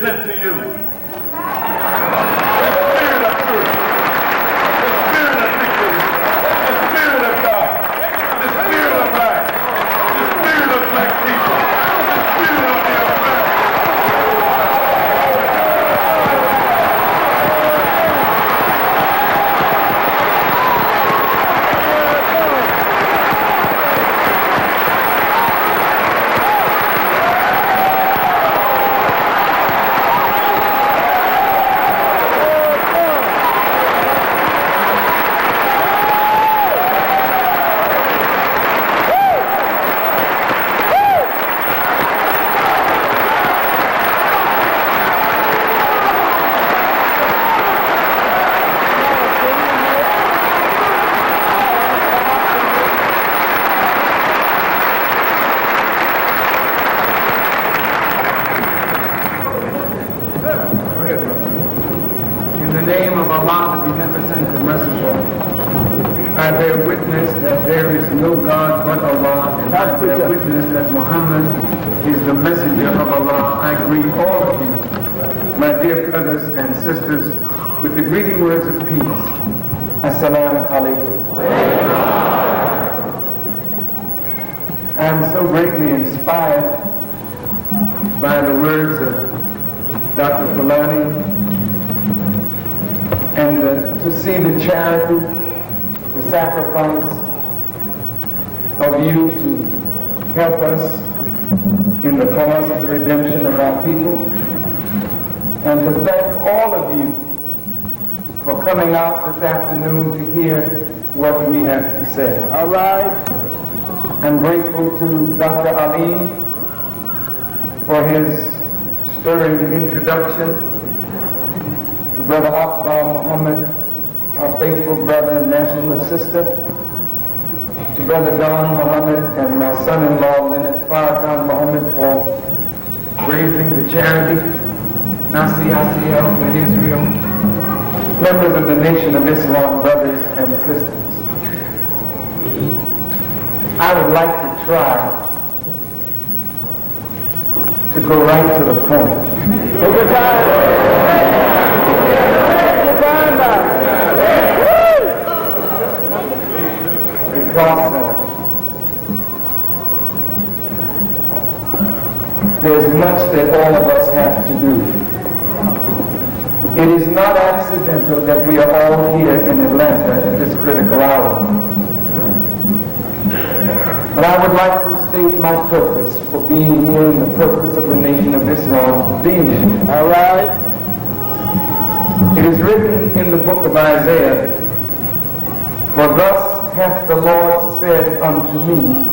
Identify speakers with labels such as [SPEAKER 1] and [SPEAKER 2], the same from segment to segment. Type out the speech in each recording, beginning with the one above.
[SPEAKER 1] present to you the spirit of truth, the spirit of victory, the spirit of God, the spirit of life, the spirit of black people, the spirit of the American.
[SPEAKER 2] I bear witness that there is no God but Allah, and I bear witness that Muhammad is the messenger of Allah. I greet all of you, my dear brothers and sisters, with the greeting words of peace. Assalamu alaikum. I am so greatly inspired by the words of Dr. Fulani, and to see the charity, the sacrifice of you to help us in the cause of the redemption of our people, and to thank all of you for coming out this afternoon to hear what we have to say.
[SPEAKER 3] All right.
[SPEAKER 2] I'm grateful to Dr. Alim for his stirring introduction, to Brother Akbar Muhammad, our faithful brother and national assistant, to Brother Don Muhammad and my son-in-law Leonard Farrakhan Muhammad for raising the charity, Nasi Asiel for Israel, members of the Nation of Islam, brothers and sisters. I would like to try to go right to the point.
[SPEAKER 3] Take your time. Take your time now.
[SPEAKER 2] Because there's much that all of us have to do. It is not accidental that we are all here in Atlanta at this critical hour. But I would like to state my purpose for being here and the purpose of the Nation of Islam being here.
[SPEAKER 3] All right.
[SPEAKER 2] It is written in the book of Isaiah, "For thus hath the Lord said unto me,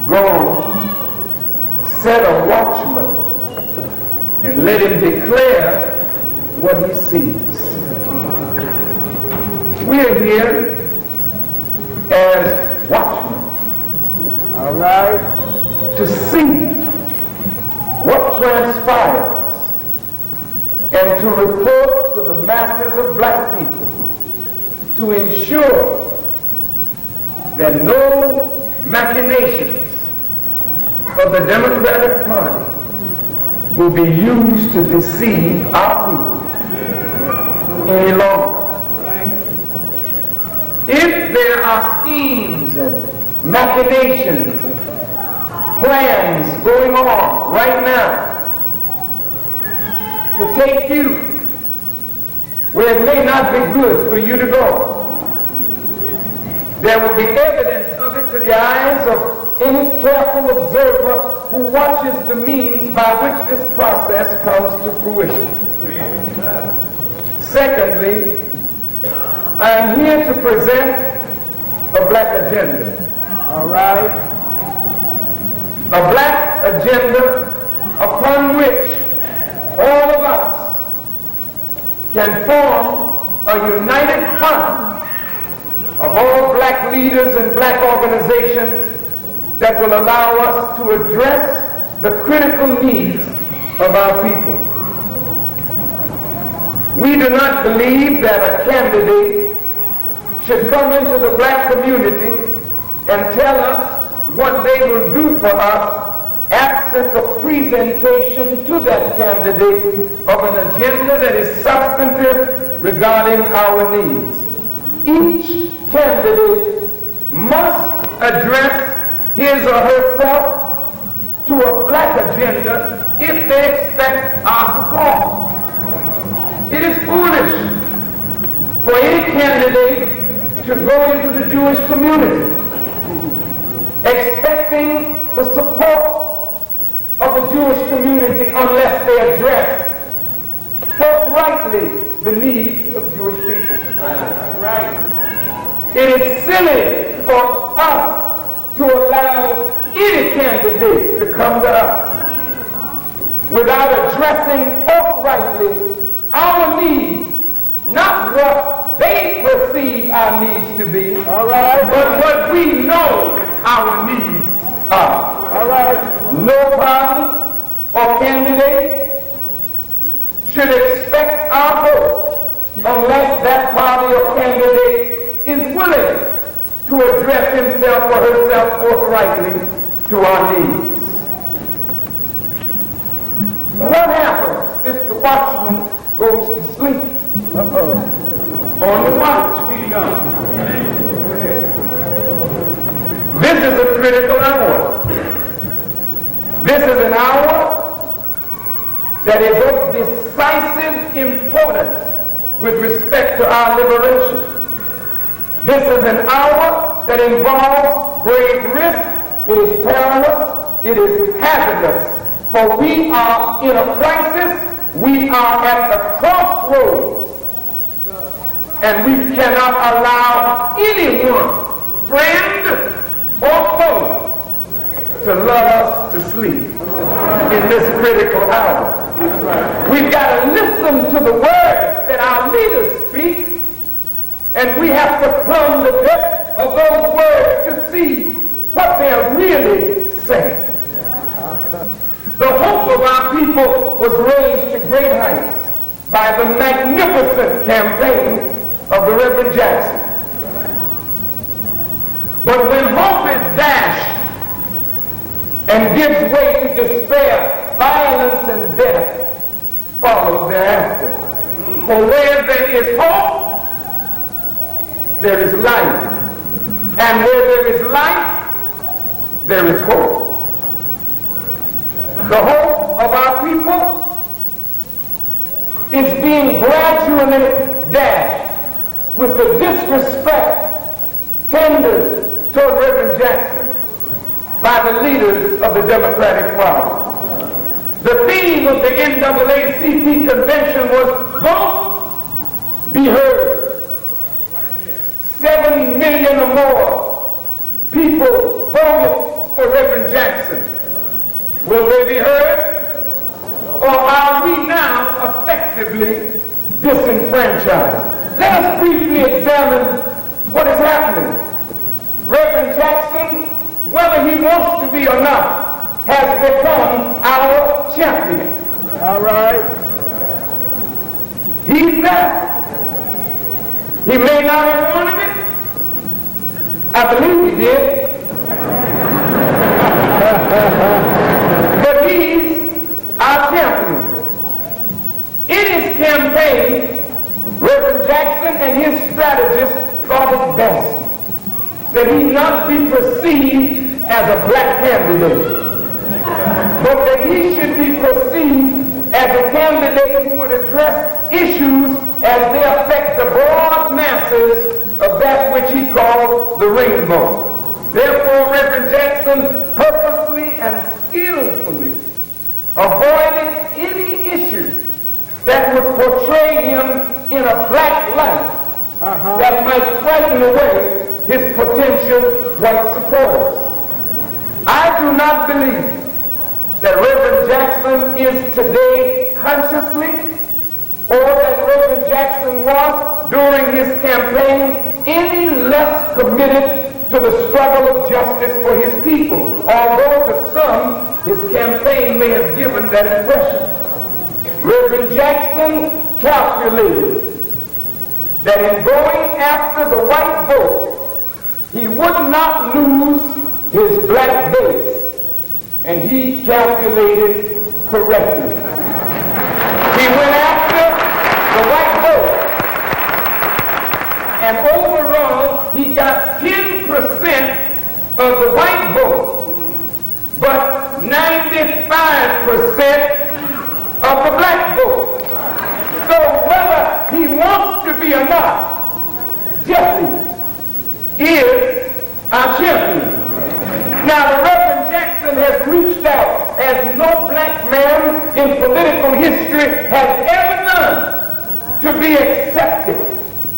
[SPEAKER 2] Go, set a watchman, and let him declare what he sees." We are here as watchmen.
[SPEAKER 3] All right.
[SPEAKER 2] To see what transpires and to report to the masses of black people, to ensure that no machinations of the Democratic Party will be used to deceive our people any longer. If there are schemes and machinations, plans going on right now to take you where it may not be good for you to go, there will be evidence of it to the eyes of any careful observer who watches the means by which this process comes to fruition. Secondly, I am here to present a black agenda.
[SPEAKER 3] All right.
[SPEAKER 2] A black agenda upon which all of us can form a united front of all black leaders and black organizations that will allow us to address the critical needs of our people. We do not believe that a candidate should come into the black community and tell us what they will do for us absent of presentation to that candidate of an agenda that is substantive regarding our needs. Each candidate must address his or herself to a black agenda if they expect our support. It is foolish for any candidate to go into the Jewish community expecting the support of the Jewish community unless they address forthrightly the needs of Jewish people. Right. It is silly for us to allow any candidate to come to us without addressing forthrightly our needs, not what they perceive our needs to be, all right, but what we know our needs are. All right. No party or candidate should expect our vote unless that party or candidate is willing to address himself or herself forthrightly to our needs. What happens if the watchman goes to sleep? On the watch. This is a critical hour. This is an hour that is of decisive importance with respect to our liberation. This is an hour that involves grave risk. It is perilous. It is hazardous. For we are in a crisis. We are at a crossroads. And we cannot allow anyone, friend or foe, to lull us to sleep in this critical hour. We've got to listen to the words that our leaders speak, and we have to plumb the depth of those words to see what they're really saying. The hope of our people was raised to great heights by the magnificent campaign of the Reverend Jackson. But when hope is dashed and gives way to despair, violence and death follow thereafter. For where there is hope, there is life. And where there is life, there is hope. The hope of our people is being gradually dashed with the disrespect tendered toward Reverend Jackson by the leaders of the Democratic Party. The theme of the NAACP convention was vote, be heard. 7 million or more people voted for Reverend Jackson. Will they be heard? Or are we now effectively disenfranchised? Let us briefly examine what is happening. Reverend Jackson, whether he wants to be or not, has become our champion. All right. He's there. He may not have wanted it. I believe he did. But he's our champion. In his campaign, Reverend Jackson and his strategists thought it best that he not be perceived as a black candidate, but that he should be perceived as a candidate who would address issues as they affect the broad masses of that which he called the rainbow. Therefore, Reverend Jackson purposely and skillfully avoided any issue that would portray him in a black light that might frighten away his potential white supporters. I do not believe that Reverend Jackson is today consciously, or that Reverend Jackson was during his campaign any less committed to the struggle of justice for his people, although to some his campaign may have given that impression. Reverend Jackson calculated that in going after the white vote, he would not lose his black base, and he calculated correctly. He went after the white vote, and overall he got 10% of the white vote, but 95% of the black vote. So whether he wants to be or not, Jesse is our champion. Now the Reverend Jackson has reached out as no black man in political history has ever done to be accepted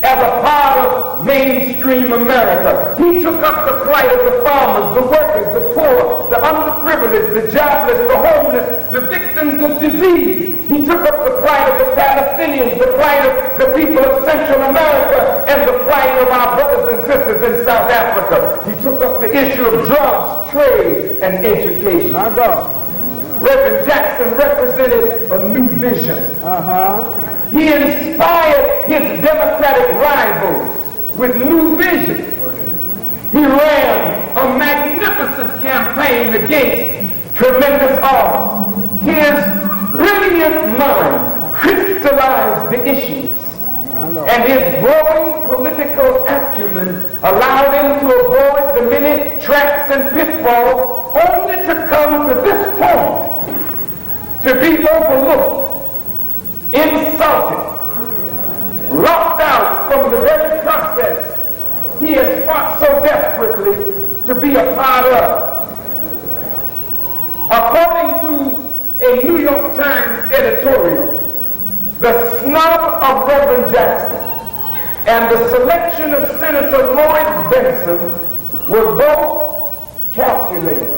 [SPEAKER 2] as a part of mainstream America. He took up the plight of the farmers, the workers, the poor, the underprivileged, the jobless, the homeless, the victims of disease. He took up the plight of the Palestinians, the plight of the people of Central America, and the plight of our brothers and sisters in South Africa. He took up the issue of drugs, trade, and education.
[SPEAKER 3] My God.
[SPEAKER 2] Reverend Jackson represented a new vision. He inspired his Democratic rivals with new vision. He ran a magnificent campaign against tremendous odds. His brilliant mind crystallized the issues, and his growing political acumen allowed him to avoid the many traps and pitfalls, only to come to this point, to be overlooked, insulted, locked out from the very process he has fought so desperately to be a part of. According to a New York Times editorial, the snub of Reverend Jackson and the selection of Senator Lloyd Benson were both calculated.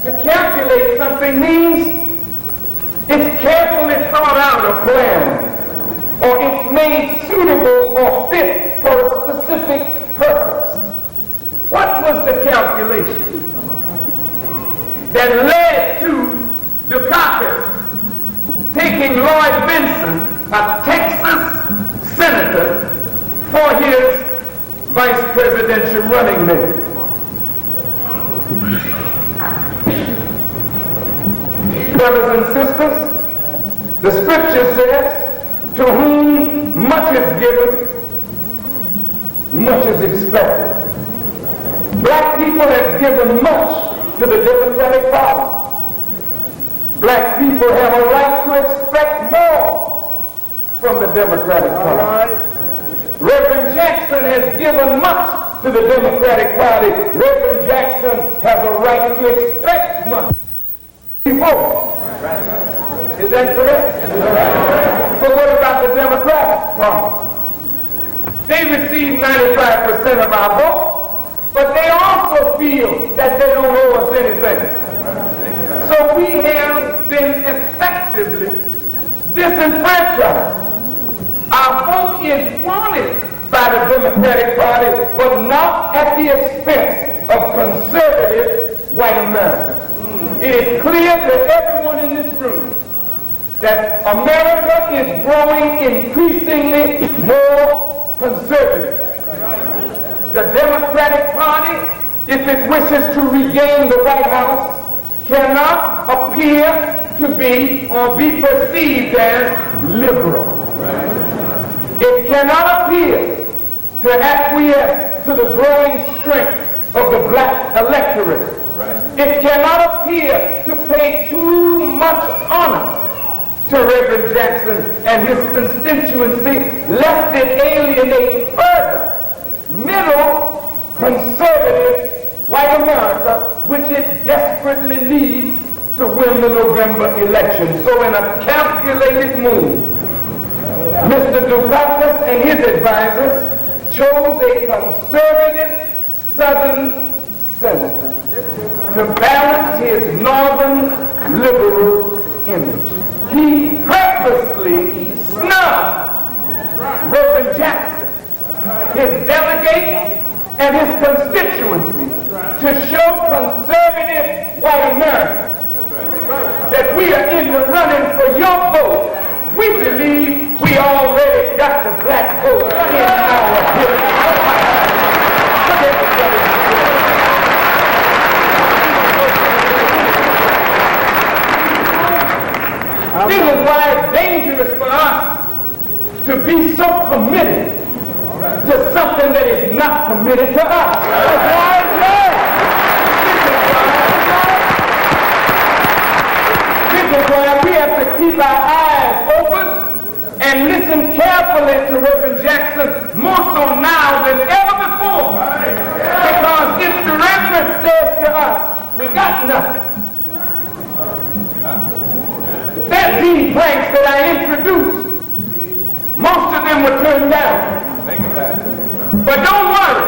[SPEAKER 2] To calculate something means it's carefully thought out a plan, or it's made suitable or fit for a specific purpose. What was the calculation that led to Dukakis taking Lloyd Benson, a Texas senator, for his vice presidential running mate? Brothers and sisters, the scripture says, to whom much is given, much is expected. Black people have given much to the Democratic Party. Black people have a right to expect more from the Democratic Party. Reverend Jackson has given much to the Democratic Party. Reverend Jackson has a right to expect much. Is that correct? But what about the Democratic Party? They receive 95% of our vote, but they also feel that they don't owe us anything. So we have been effectively disenfranchised. Our vote is wanted by the Democratic Party, but not at the expense of conservative white America. It is clear to everyone in this room that America is growing increasingly more conservative. The Democratic Party, if it wishes to regain the White House, cannot appear to be or be perceived as liberal. It cannot appear to acquiesce to the growing strength of the black electorate. It cannot appear to pay too much honor to Reverend Jackson and his constituency, lest it alienate further middle conservative white America, which it desperately needs to win the November election. So in a calculated move, Mr. Dukakis and his advisors chose a conservative Southern senator to balance his northern liberal image. He purposely snubbed Reverend Jackson, his delegates, and his constituency to show conservative white America that we are in the running for your vote. We believe we already got the black vote in our history. to be so committed to something that is not committed to us. This is why we have to keep our eyes open and listen carefully to Reverend Jackson, more so now than ever before. Because if the Reverend says to us, we got nothing. That deed planks that I introduced, most of them were turned down. But don't worry.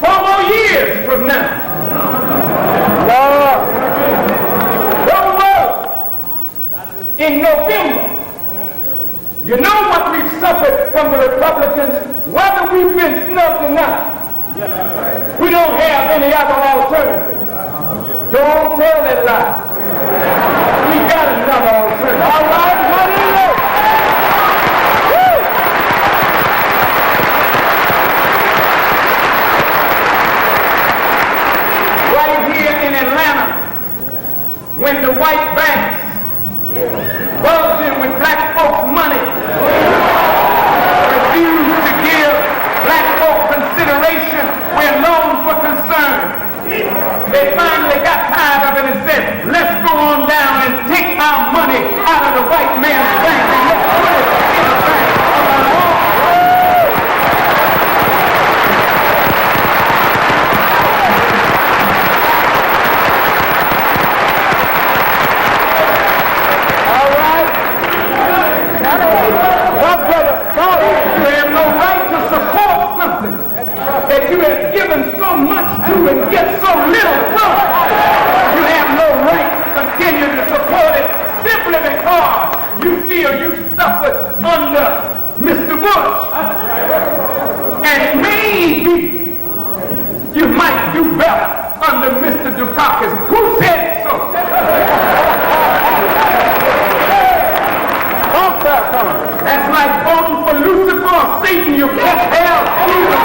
[SPEAKER 2] 4 more years from now. Don't worry. In November, you know what we've suffered from the Republicans, whether we've been snubbed or not. We don't have any other alternative. Don't tell that lie. We got another alternative. All right, what is it? Right here in Atlanta, when the white banks bulging with black folks' money refused to give black folk consideration where loans were concerned, they finally got tired of it and said, let's go on down and take our money out of the white man's bank and let's put it in a bank of our own. All right. You have no right to support something that you have given so much to and get so little from. You have no right to continue to support it simply because you feel you suffered under Mr. Bush. And maybe you might do better under Mr. Dukakis. Who said so? That's like voting for Lucifer or Satan. You can't tell either.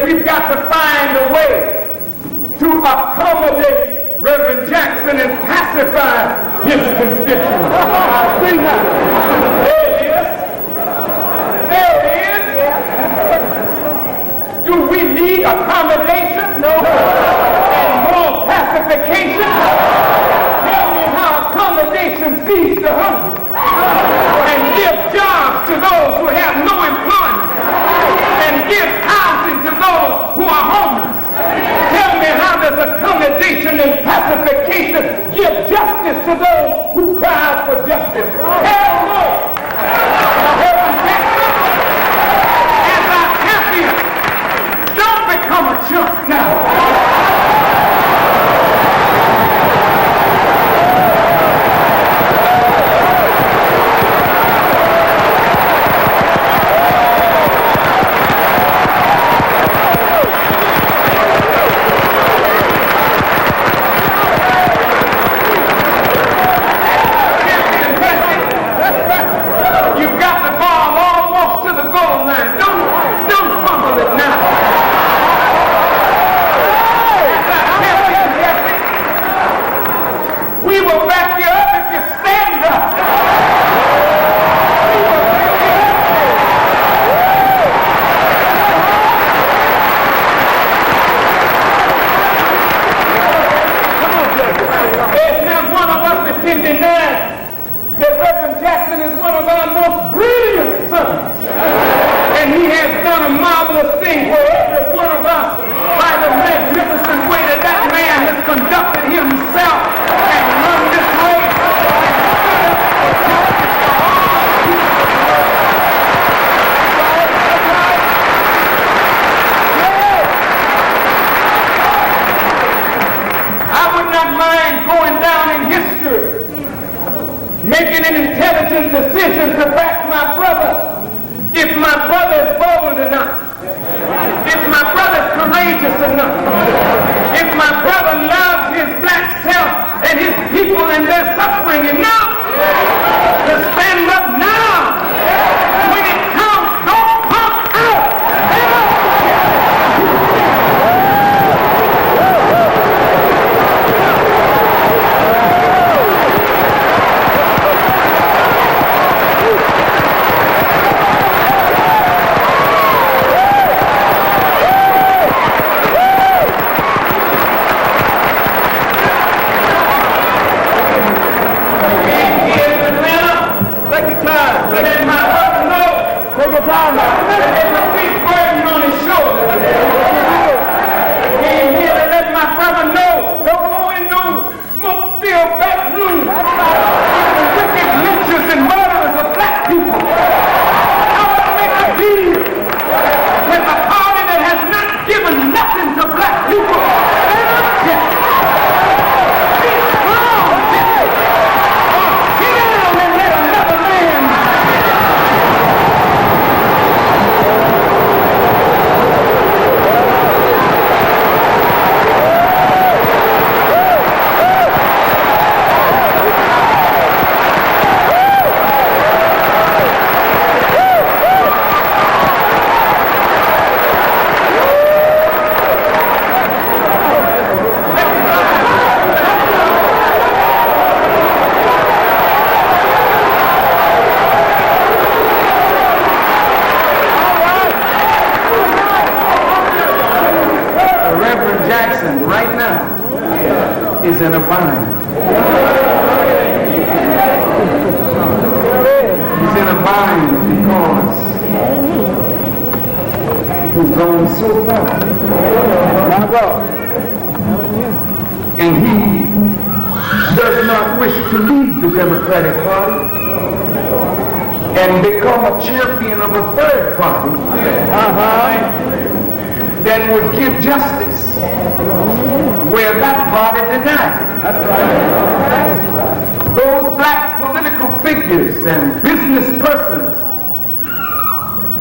[SPEAKER 2] We've got to find a way to accommodate Reverend Jackson and pacify his constituents. There it is. There it is. Do we need accommodation? No. And more pacification? Tell me how accommodation feeds the hungry and gives jobs to those who have no employment and gives housing to those who are homeless. Tell me, how does accommodation and pacification give justice to those who cry out for justice? Hell no! Reverend Jackson, as our champion, don't become a chump now. Don't fumble it now. making an intelligent decision to back my brother. If my brother is bold enough, if my brother is courageous enough, if my brother loves his black self and his people and their suffering enough to stand up now, when it comes, don't pump out. Is in a bind. He's in a bind because he's gone so far. And he does not wish to leave the Democratic Party and become a champion of a third party that would give justice where that party denied it. Those black political figures and business persons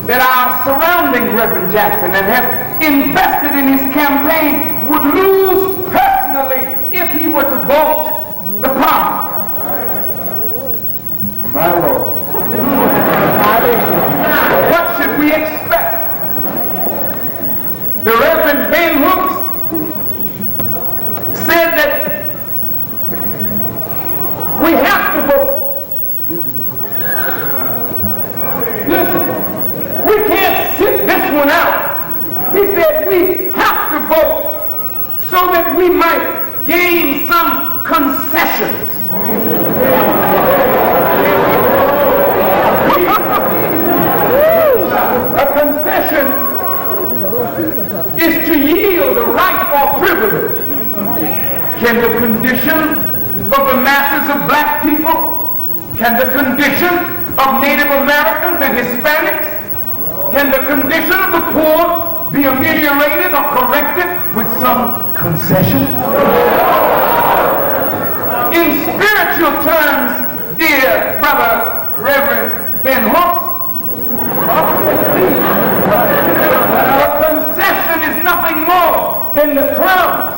[SPEAKER 2] that are surrounding Reverend Jackson and have invested in his campaign would lose personally if he were to vote the party. My Lord. What should we expect? The Reverend Ben Hooks said that we have to vote. Listen, we can't sit this one out. He said we have to vote so that we might gain some concessions. A concession is to yield a right or privilege. Can the condition of the masses of black people, can the condition of Native Americans and Hispanics, can the condition of the poor be ameliorated or corrected with some concession? In spiritual terms, dear brother Reverend Ben Hooks, a concession is nothing more than the crumbs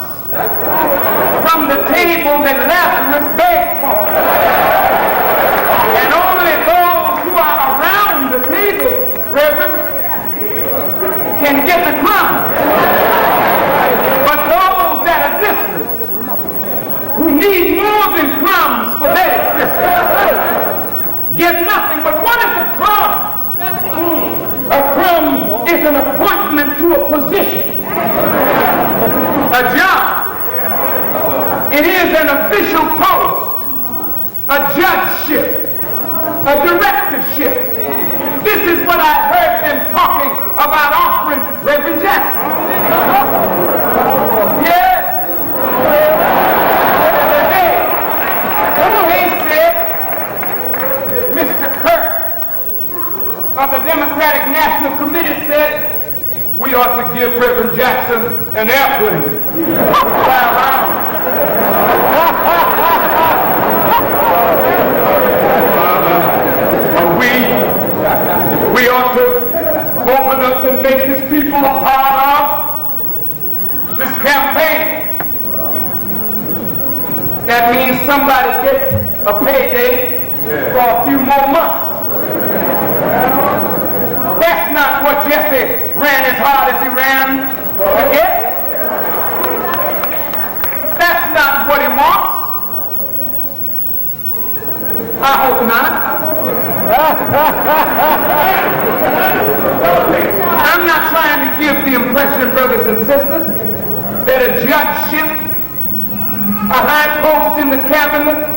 [SPEAKER 2] from the table that Lazarus begged for. And only those who are around the table, Reverend, can get the crumbs. But those at a distance who need more than crumbs for their existence get nothing. But what is a crumb? A crumb is an appointment to a position, a job. It is an official post, a judgeship, a directorship. This is what I heard them talking about offering Reverend Jackson. Yes. They said, Mr. Kirk of the Democratic National Committee said, we ought to give Reverend Jackson an airplane. Fly around. a part of this campaign. That means somebody gets a payday for a few more months. That's not what Jesse ran as hard as he ran to get. That's not what he wants. I hope not. I'm not trying to give the impression, brothers and sisters, that a judgeship, a high post in the cabinet,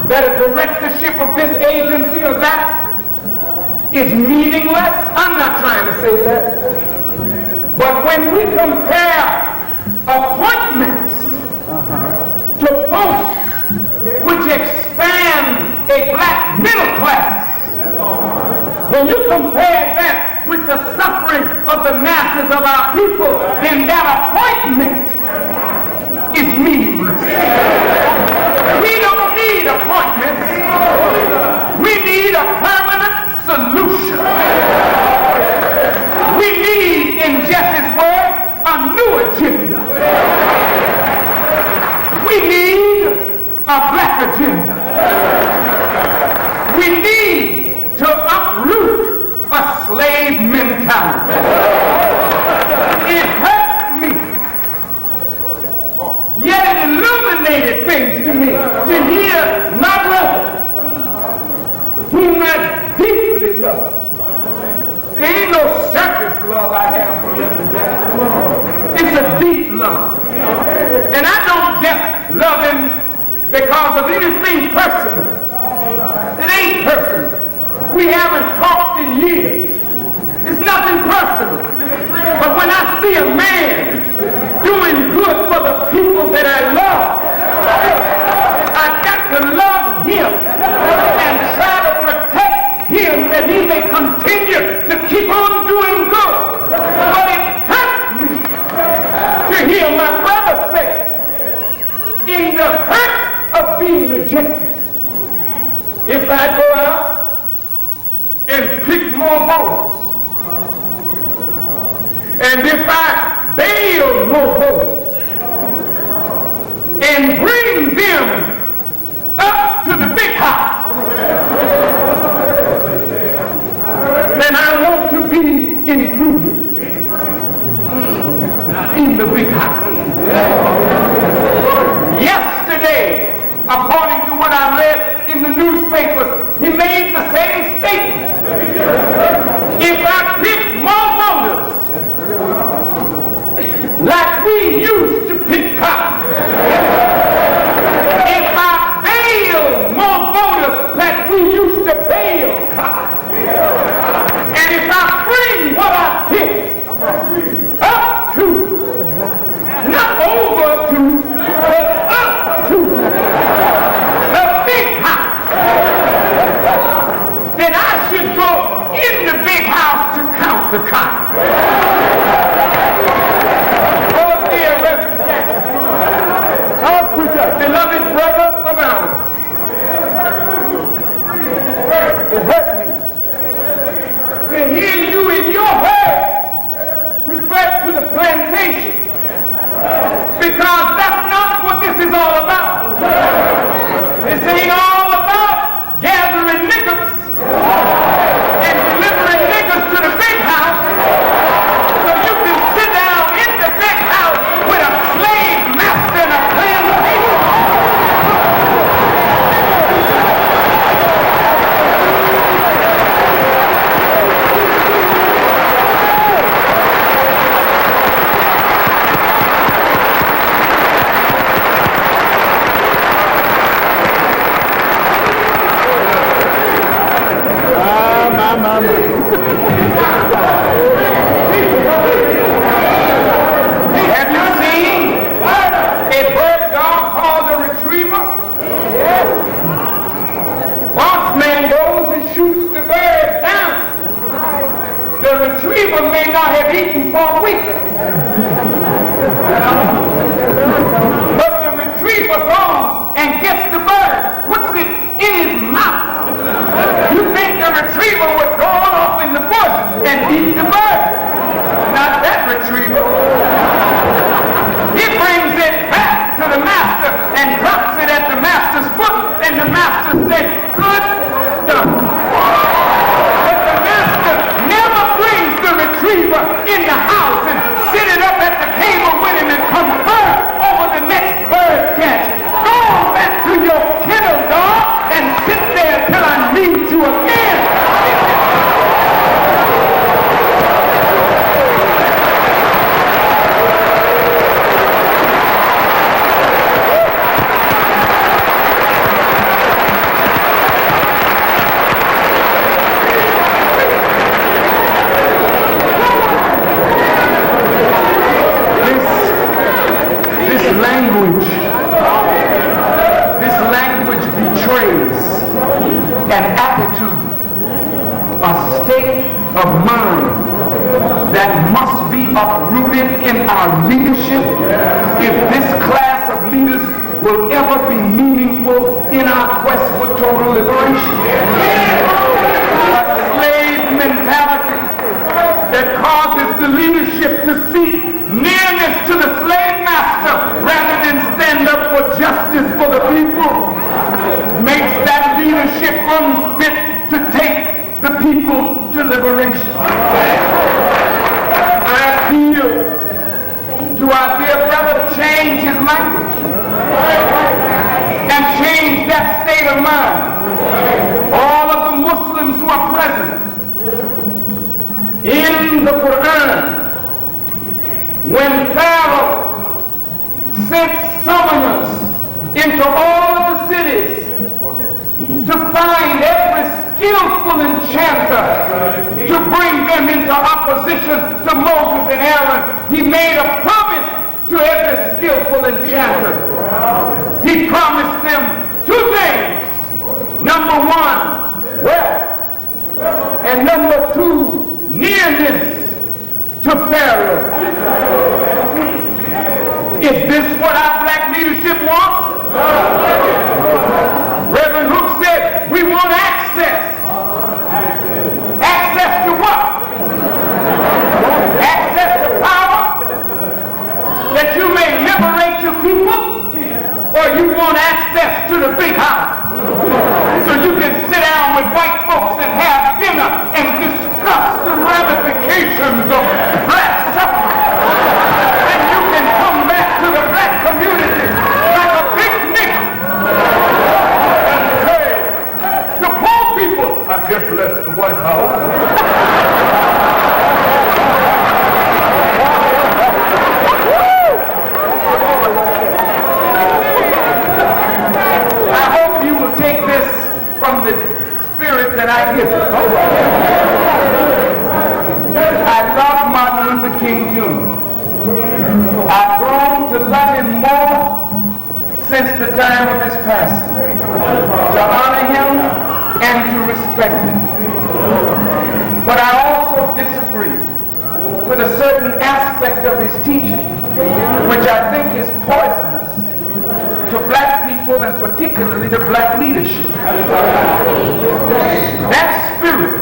[SPEAKER 2] that a directorship of this agency or that is meaningless. I'm not trying to say that. But when we compare appointments to posts which expand a black middle class, when you compare that with the suffering of the masses of our people, then that appointment is meaningless. We don't need appointments. We need a permanent solution. We need, in Jesse's words, a new agenda. We need a black agenda. We need to uproot a slave mentality. It hurt me, yet it illuminated things to me to hear my brother, whom I deeply love. There ain't no surface love I have for him. It's a deep love. And I don't just love him because of anything personal. It ain't personal. We haven't talked in years. It's nothing personal. But when I see a man doing good for the people that I love, I got to love him and try to protect him that he may continue to keep on doing good. But it hurt me to hear my brother say, in the hurt of being rejected, if I go out and pick more voters, and if I bail more voters and bring them up to the big house, then I want to be included in the big house. Yesterday, according to what I read in the newspapers, he made the same statement. If I pick more voters like we used to pick cotton, if I bail more voters like we used to bail cotton, and if I bring what I picked up to, not over to, but up to the big house, then I should go in the big house to count the cotton. Oh, dear Reverend Jackson, our preacher, beloved brother of ours, it hurt me to hear you in your head refer to the plantation, because that's not what this is all about. This ain't all about gathering niggas and delivering niggas to the big house so you can sit down in the big house with a slave master and a plantation. Have you seen a bird dog called a retriever? Watchman goes and shoots the bird down. The retriever may not have eaten for a week, but the retriever goes and gets the bird, puts it in his mouth. You think the retriever would go on off in the bush and eat the burden. Not that retriever. He brings it back to the master and drops it at the master's foot, and the master said, good done. But the master never brings the retriever in the house and sit it up at the table with him and confer over the next bird catch. Go back to your kennel, dog, and sit there till I need you again. This language betrays an attitude, a state of mind that must be uprooted in our leadership if this class of leaders will ever be meaningful in our quest for total liberation. A slave mentality that causes the leadership to seek nearness to the slave master rather than stand up for justice for the people makes that leadership unfit to take the people to liberation. I appeal to our dear brother to change his language and change that state of mind. All of the Muslims who are present in the Quran, when Pharaoh sent summoners into all of the cities to find every skillful enchanter to bring them into opposition to Moses and Aaron, he made a promise to every skillful enchanter. He promised them two things. Number one, wealth. And number two, nearness to Pharaoh. Is this what our black leadership wants? Reverend Hook said, we want access. Access to what? Access to power? That you may liberate your people? Or you want access to the big house? So you can sit down with white folks and have dinner and discuss the ramifications of black suffrage. And you can come back to the black community like a big nigger and say, the poor people, I just left the White House. Take this from the spirit that I give. I love Martin Luther King Jr. I've grown to love him more since the time of his passing, to honor him and to respect him. But I also disagree with a certain aspect of his teaching, which I think is poisonous to black people and particularly the black leadership. That spirit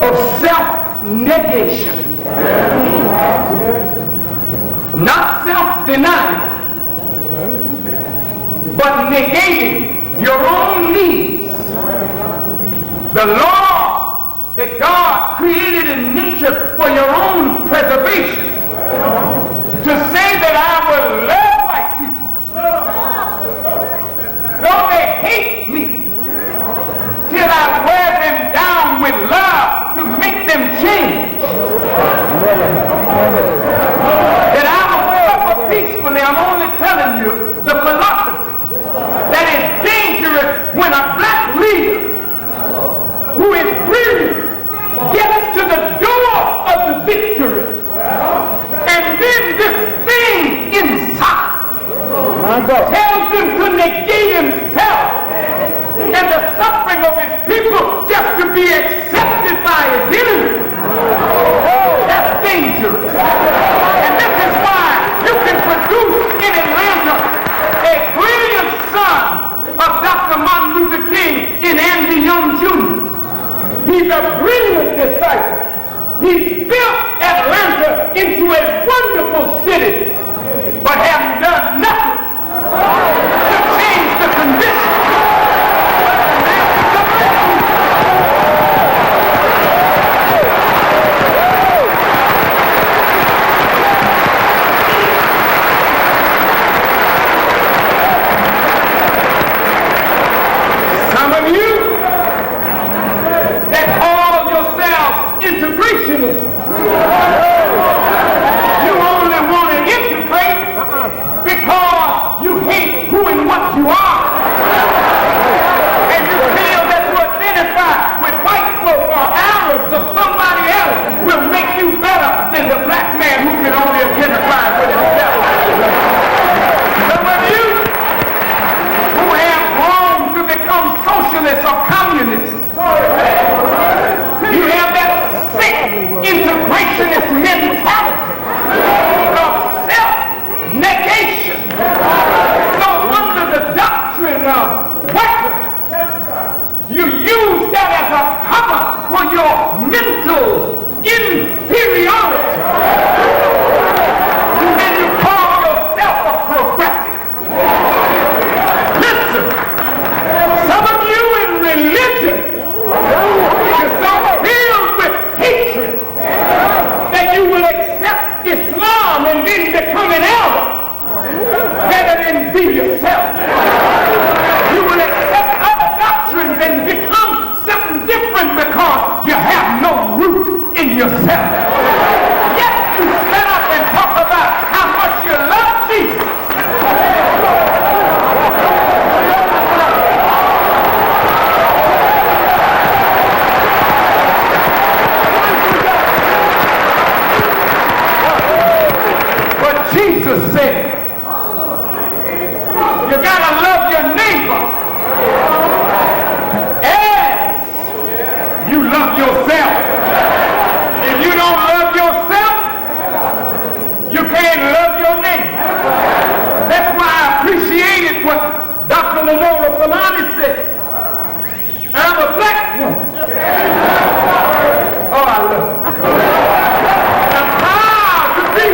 [SPEAKER 2] of self-negation, not self-denial, but negating your own needs. The law that God created in nature for your own preservation. To say that I will love white people, though they hate me, till I wear them down with love to make them change. That I will suffer peacefully. I'm only telling you the philosophy that is dangerous when a black leader who is brilliant gets to the door of the victory. And then this thing inside tells him to negate himself and the suffering of his people just to be accepted by his enemies. That's dangerous. And this is why you can produce in Atlanta a brilliant son of Dr. Martin Luther King in Andy Young Jr. He's a brilliant disciple
[SPEAKER 4] He's built Atlanta into a wonderful city, but have done nothing to change the condition. Some of you that call yourselves integrationists, you only want to integrate because you hate who and what you are. And you feel that to identify with white folk or Arabs or somebody else will make you better than the black man who can only identify with himself. Some of you who have grown to become socialists or communists, you have that sick integrationist mentality of self-negation. So under the doctrine of weapons, you use that as a cover for your mental inferiority. And you call yourself a progressive. Listen, some of you in religion, you're so filled with hatred that you will accept Islam and then become an elder rather than be yourself. You will accept other doctrines and become something different because you have no root in yourself. Yet you stand up and talk about how much you love Jesus. Jesus said, you gotta love your neighbor as you love yourself. If you don't love yourself, you can't love your neighbor. That's why I appreciated what Dr. Lenora Falani said. I'm a black woman. Oh, I love it. I'm proud to be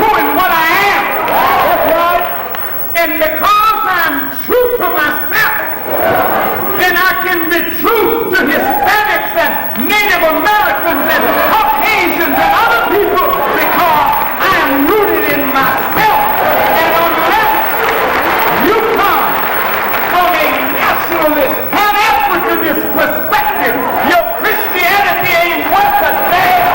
[SPEAKER 4] who and what I am. And because I'm true to myself, then I can be true to Hispanics and Native Americans and Caucasians and other people because I am rooted in myself. And unless you come from a nationalist, Pan-Africanist perspective, your Christianity ain't worth a damn.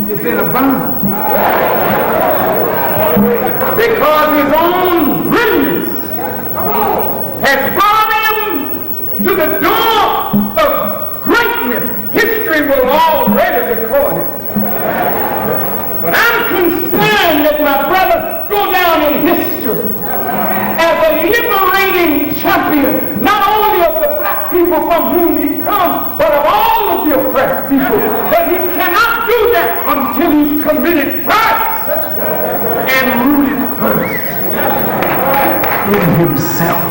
[SPEAKER 4] Is in a bond because his own brilliance has brought him to the door of greatness. History will already record it. But I'm concerned that my brother go down in history as a liberating champion, not only of the black people from whom he comes, but of all of the oppressed people. But he cannot do that until he's committed first and rooted first in himself.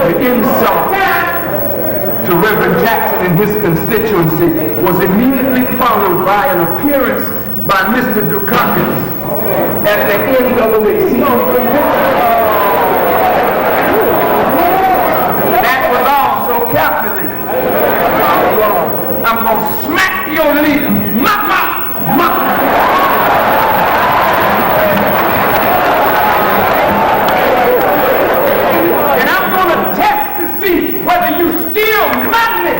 [SPEAKER 4] The insult to Reverend Jackson and his constituency was immediately followed by an appearance by Mr. Dukakis at the NAACP convention. That was also calculated. I'm going to smack your leader. And I'm going to test to see whether you still madly.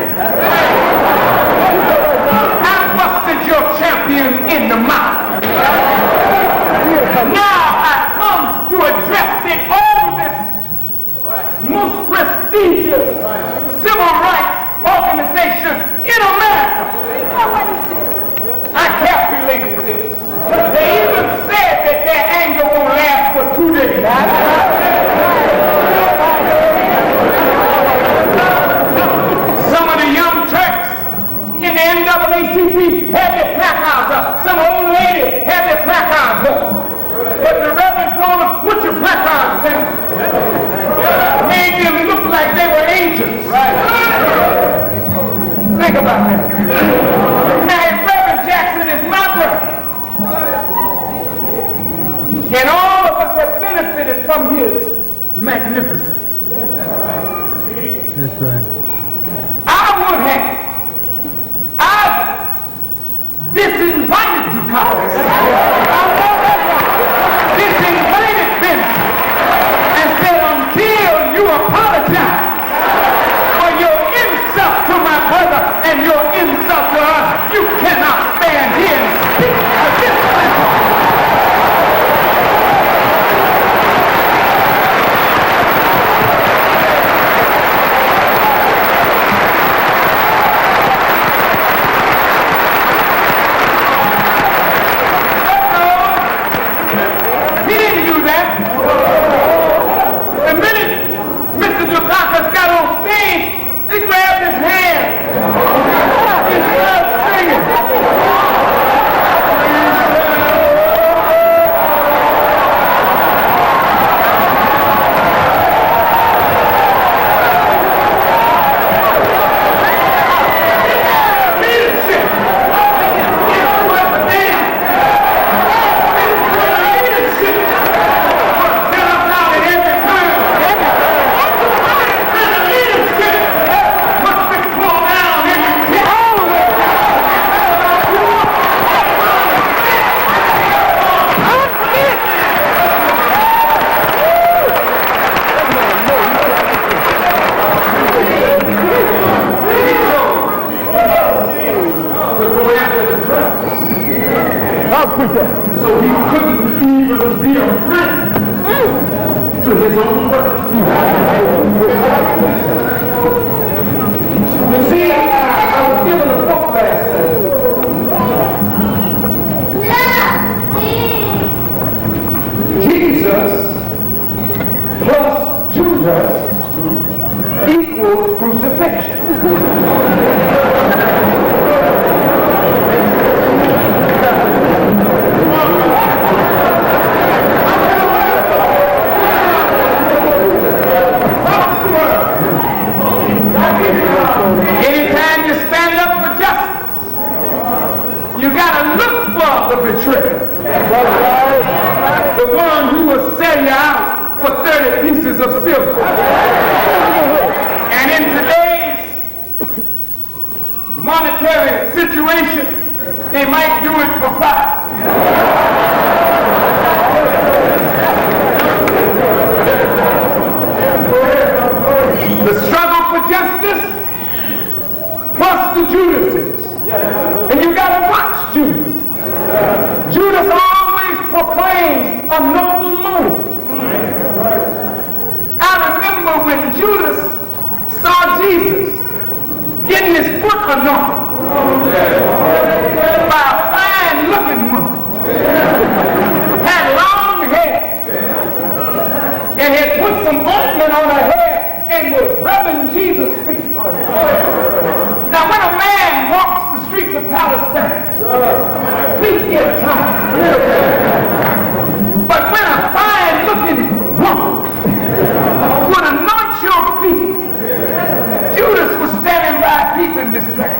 [SPEAKER 4] I busted your champion in the mouth. Now I come to address the oldest, most prestigious street had their placards up. Some old ladies had their placards up. But the Reverend told them, put your placards down. Made them look like they were angels. Think about that. Now, Reverend Jackson is my brother. And all of us have benefited from his magnificence.
[SPEAKER 3] That's right.
[SPEAKER 4] I would have. I've disinvited you, Collins. Disinvited Vincent and said, until you apologize for your insult to my brother and your insult to us, you cannot stand here and speak to this man. So he couldn't even be a friend to his own brother. You see, I was given a book last night. Jesus plus Judas equals crucifixion. Anytime you stand up for justice, you got to look for the betrayer. The one who will sell you out for 30 pieces of silver. And in today's monetary situation, they might do it for 5. The struggle for justice plus the Judases. And you got to watch Judas. Judas always proclaims a noble motive. I remember when Judas saw Jesus getting his foot anointed by a fine looking woman. Had long hair and had put some ointment on her hair and was rubbing Jesus' feet. Now when a man walks the streets of Palestine, feet get tired. But when a fine-looking woman would anoint your feet, Judas was standing by peeping this thing.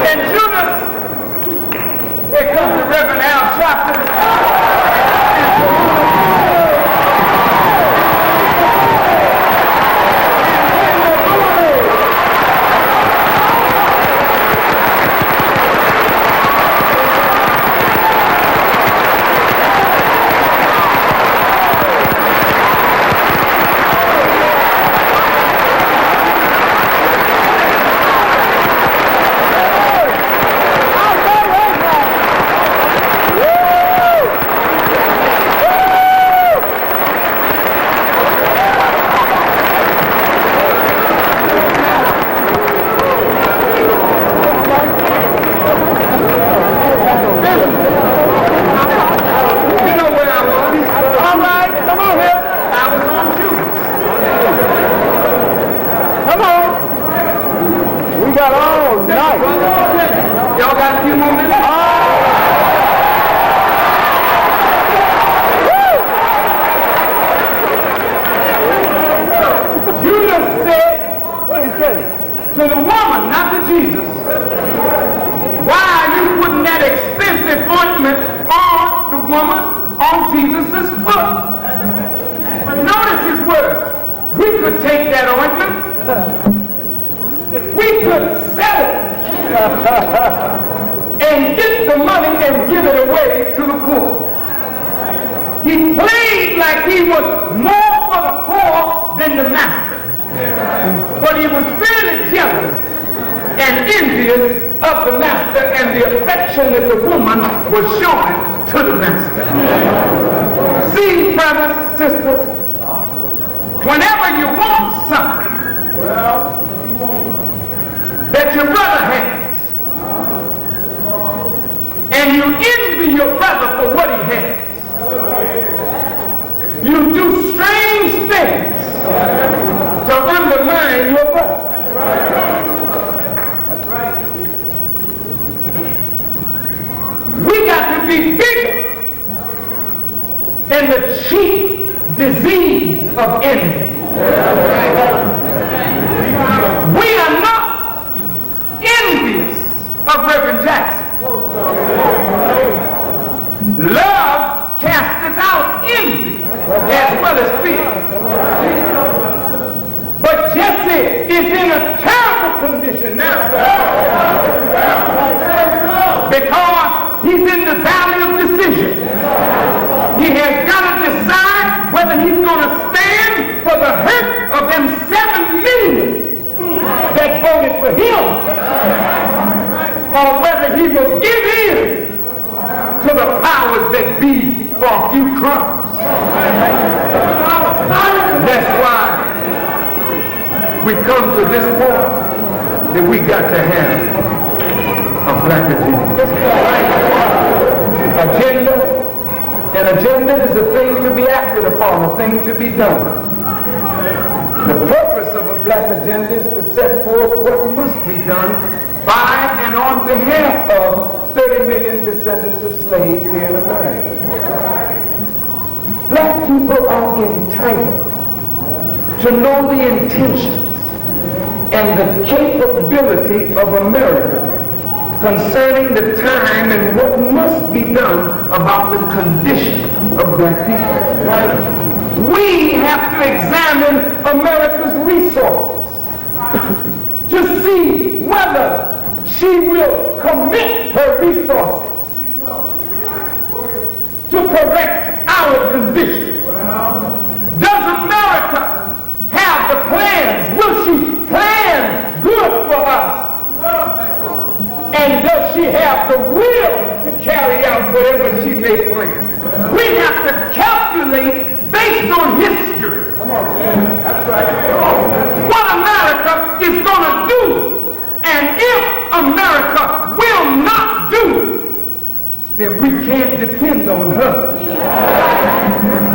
[SPEAKER 4] And Judas, here comes the Reverend Al Sharpton.
[SPEAKER 3] got all night.
[SPEAKER 4] Y'all got a few more minutes? Judas said,
[SPEAKER 3] What did he say?
[SPEAKER 4] to the woman, not to Jesus, why are you putting that expensive ointment on the woman, on Jesus' foot? But notice his words. We could take that ointment, we could sell it, and get the money and give it away to the poor. He played like he was more for the poor than the master. But he was really jealous and envious of the master and the affection that the woman was showing to the master. See, brothers, sisters, whenever you want something that your brother has, and you envy your brother for what he has, you do strange things to undermine your brother. That's right. We got to be bigger than the cheap disease of envy. We are not envious of Reverend Jackson. Love casteth out envy as well as fear. But Jesse is in a terrible condition now because he's in the valley of decision. He has got to decide whether he's going to stand for the hurt of them 7 million that voted for him, or whether he will give in to the powers that be for a few crumbs. That's why we come to this point that we got to have a black agenda. An agenda is a thing to be acted upon, a thing to be done. The purpose of a black agenda is to set forth what must be done by and on behalf of 30 million descendants of slaves here in America. Black people are entitled to know the intentions and the capability of America concerning the time and what must be done about the condition of black people. We have to examine America's resources to see whether she will commit her resources to correct our condition. Does America have the plans? Will she plan good for us? And does she have the will to carry out whatever she may plan? We have to calculate based on history. That's right. What America is going to do. And if America will not do it, then we can't depend on her.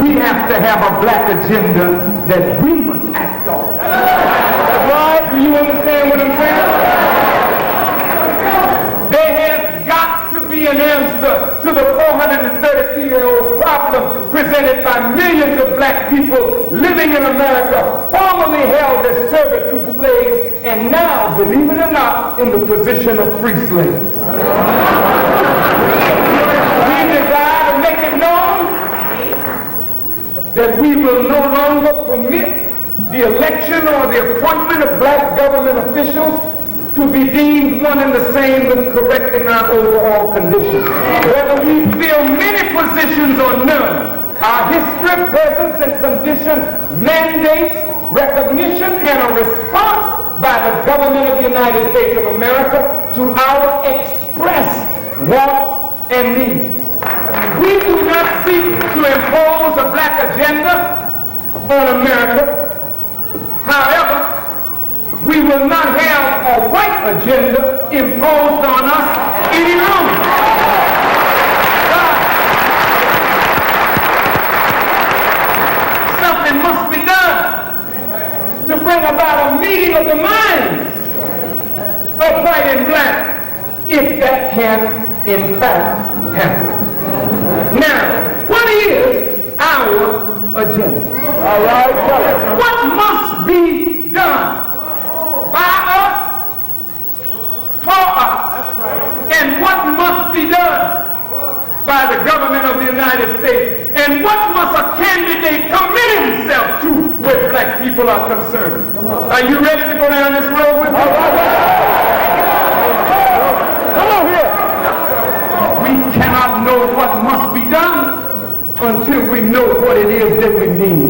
[SPEAKER 4] We have to have a black agenda that we must act on. That's right. Do you understand what I'm saying? There has got to be an answer to the 432-year-old problem presented by millions of black people living in America, formerly held as servitude slaves, and now, believe it or not, in the position of free slaves. We desire to make it known that we will no longer permit the election or the appointment of black government officials to be deemed one and the same with correcting our overall condition. Whether we fill many positions or none, our history, presence, and condition mandates recognition and a response by the government of the United States of America to our expressed wants and needs. We do not seek to impose a black agenda on America. However, we will not have a white agenda imposed on us any longer. Something must be done to bring about a meeting of the minds of white and black, if that can in fact happen. Now, what is our agenda?
[SPEAKER 3] All right, tell us.
[SPEAKER 4] What must be done by us, for us, and what must be done by the government of the United States, and what must a candidate commit himself to where black people are concerned? Are you ready to go down this road with me?
[SPEAKER 3] Come on here.
[SPEAKER 4] We cannot know what must be done until we know what it is that we need.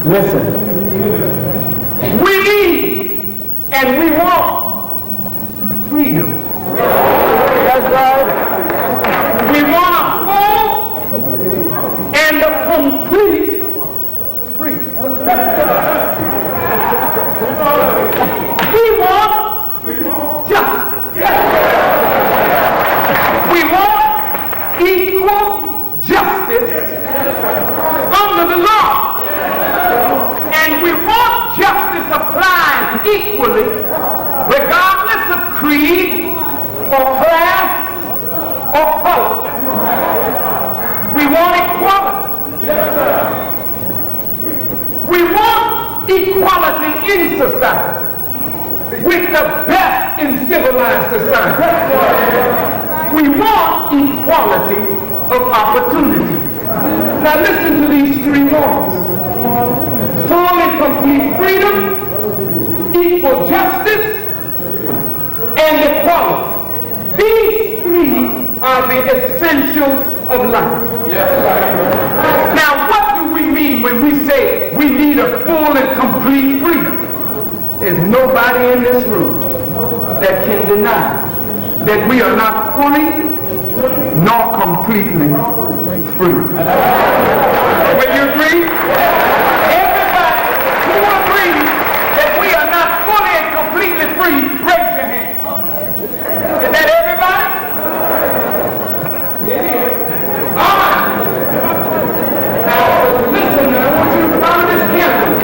[SPEAKER 4] Listen. We need and we want freedom.
[SPEAKER 3] That's right.
[SPEAKER 4] We want a full and a complete freedom. We want justice. We want equal justice under the law. And we want justice applied equally, regardless of creed or class or color. We want equality. We want equality in society with the best in civilized society. We want equality of opportunity. Now listen to these three words. Full and complete freedom, equal justice, and equality. These three are the essentials of life. Now, what do we mean when we say we need a full and complete freedom? There's nobody in this room that can deny that we are not fully nor completely free. Will you agree? Everybody who agrees that we are not fully and completely free, raise your hand. Is that everybody? It is. All right. Now, listen, I want you to follow this carefully.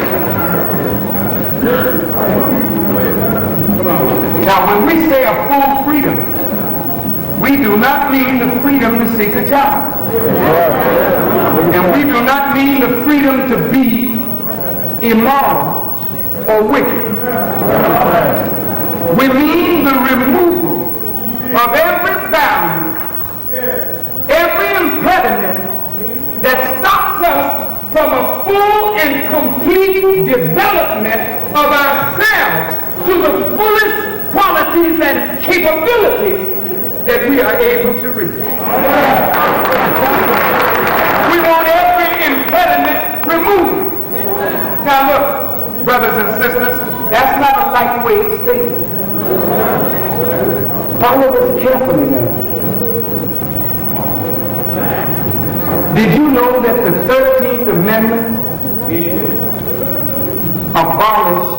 [SPEAKER 4] Now, when we say a full freedom, we do not mean the freedom to seek a job. And we do not mean the freedom to be immoral or wicked. We mean the removal of every barrier, every impediment that stops us from a full and complete development of ourselves to the fullest qualities and capabilities that we are able to reach. We want every impediment removed. Now look, brothers and sisters, that's not a lightweight statement. Follow this carefully now. Did you know that the 13th Amendment abolished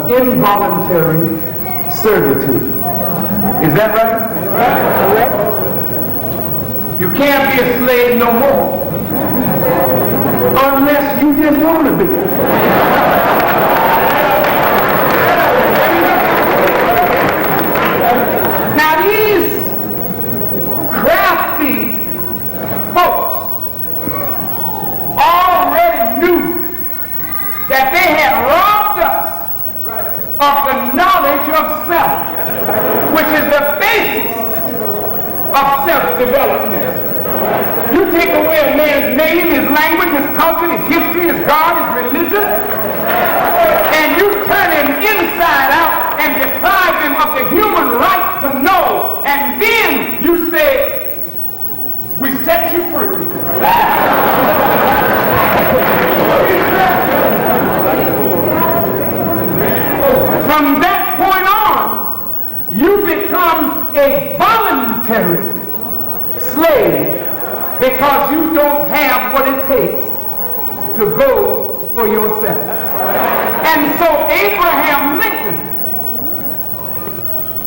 [SPEAKER 4] involuntary servitude? Is that right? You can't be a slave no more unless you just want to be. Now these crafty folks already knew that they had robbed us of the knowledge of self, which is the basis of self-development. You take away a man's name, his language, his culture, his history, his God, his religion, and you turn him inside out and deprive him of the human right to know, and then you say, we set you free. From that point on, you become a voluntary slave because you don't have what it takes to go for yourself. And so Abraham Lincoln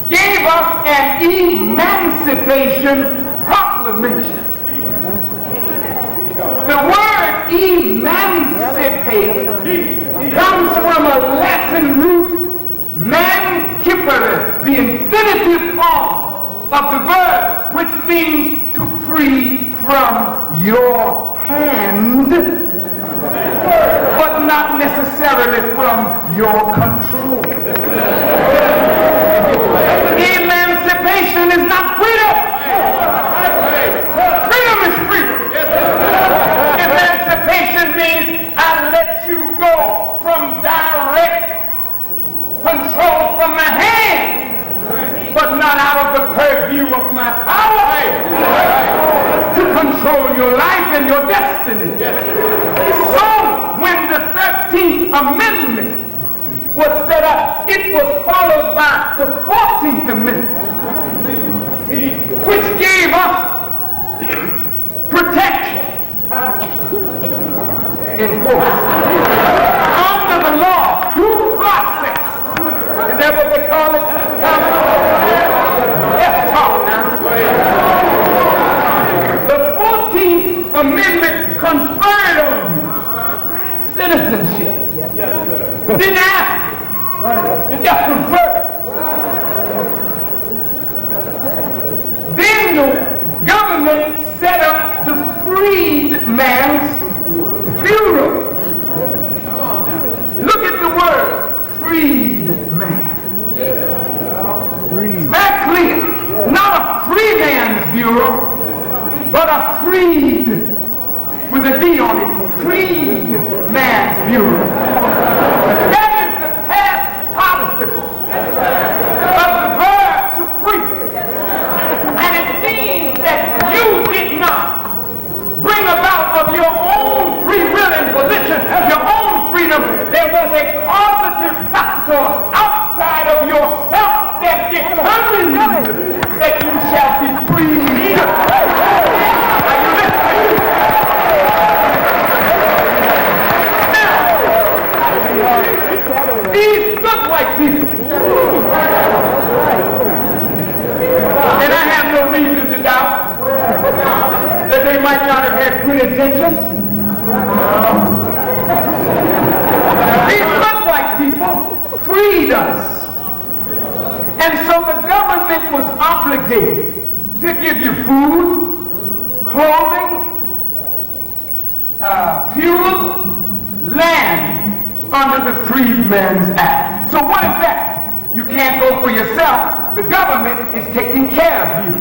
[SPEAKER 4] gave us an emancipation proclamation. The word emancipate comes from a Latin Latin root mancipere, the infinitive form of the verb, which means to free from your hand, but not necessarily from your control. Emancipation is not freedom. Freedom is freedom. Emancipation means I let you go from direct control from my hand, but not out of the purview of my power to control your life and your destiny. So when the 13th Amendment was set up, it was followed by the 14th Amendment, which gave us protection in quotes under the law, due process. Is that what they call it? Let's talk now. The 14th Amendment conferred on you citizenship. Didn't ask. It just conferred. Then the government set up the Freedman's Bureau. Look at the word, freedman. It's very clear. Not a free man's bureau, but a freed, with a D on it, Freedman's Bureau. That is the past participle of the verb to free. And it means that you did not bring about of your own free will and volition, your own freedom. There was a causative factor outside of yourself that determines that you shall be free. Are you listening? Now, these good white people, and I have no reason to doubt that they might not have had good intentions. These good white people freed us. And so the government was obligated to give you food, clothing, fuel, land under the Freedman's Act. So what is that? You can't go for yourself. The government is taking care of you.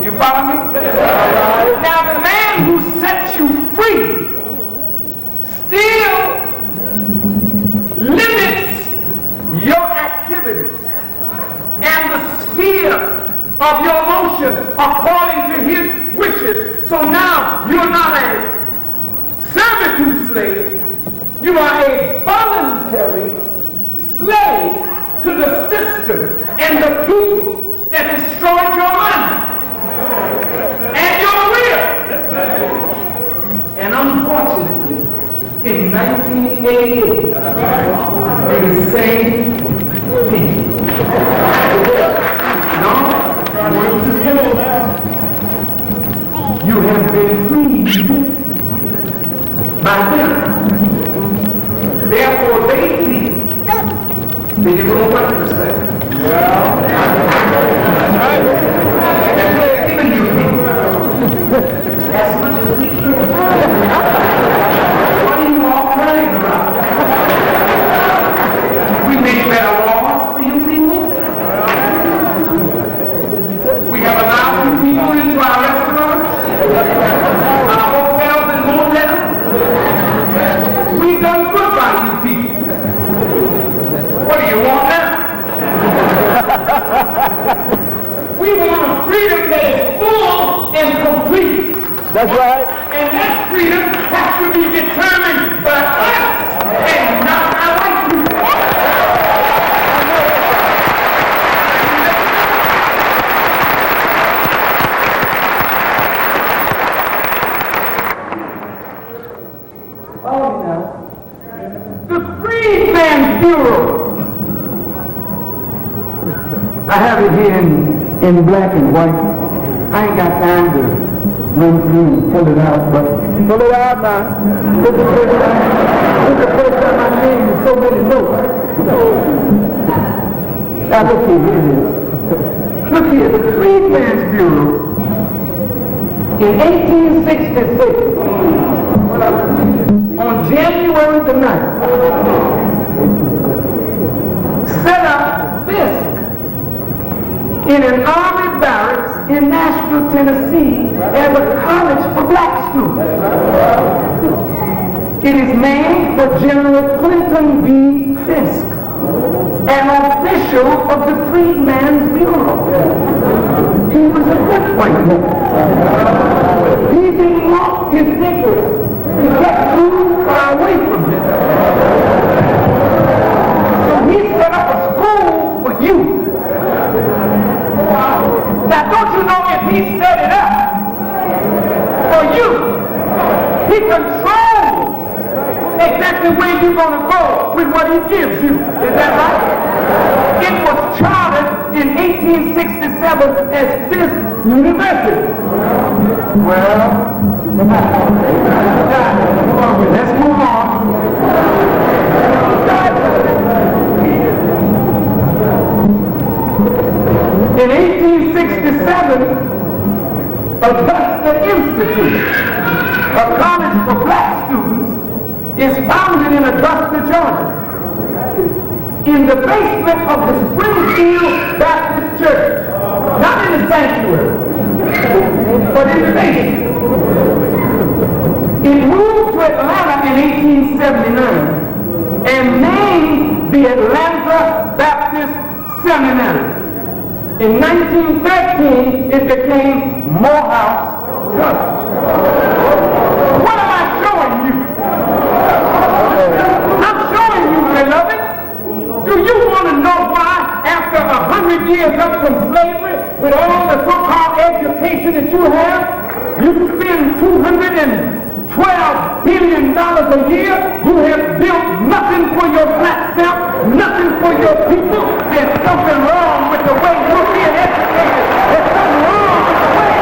[SPEAKER 4] You follow me? Now the man who sets you free still limits your activities and the sphere of your motion according to his wishes. So now you're not a servitude slave, you are a voluntary slave to the system and the people that destroyed your mind and your will. And unfortunately, in 1988, you're the same people. No? You have been freed by them. Therefore, they feel that you don't want to respect. And we're giving you people as much as we can. What are you all crying about? We make better laws for you people. We have allowed you people into our restaurants, our hotels and motels. We've done good by you people. What do you want now? We want a freedom that is full and complete.
[SPEAKER 3] That's right.
[SPEAKER 4] And that freedom has to be determined by us and not our white people. Oh, no. The Freedman's Bureau. I have it here in black and white. I ain't got time to run through and pull it out, but
[SPEAKER 3] Pull it out now.
[SPEAKER 4] this is the first time so many notes. Now look here, here it is. Look here, the Freedman's Bureau in 1866, on January the 9th, set up this in an army barracks in Nashville, Tennessee, as a college for black students. It is named for General Clinton B. Fisk, an official of the Freedman's Bureau. He was a good white man. He didn't want his niggers to get too far away from him. So he set up a school for youth. Now don't you know if he set it up for you, he controls exactly where you're going to go with what he gives you. Is that right? It was chartered in 1867 as Fisk University. Well, let's move on. In 1867, Augusta Institute, a college for black students, is founded in Augusta, Georgia, in the basement of the Springfield Baptist Church, not in the sanctuary, but in the basement. It moved to Atlanta in 1879 and named the Atlanta Baptist Seminary. In 1913, it became Morehouse College. What am I showing you? I'm showing you, beloved. Do you want to know why, after 100 years up from slavery, with all the so-called education that you have, you spend $212 billion a year, you have built nothing for your black self, nothing for your people? There's something wrong with the way you're being educated. There's something wrong with the way you're being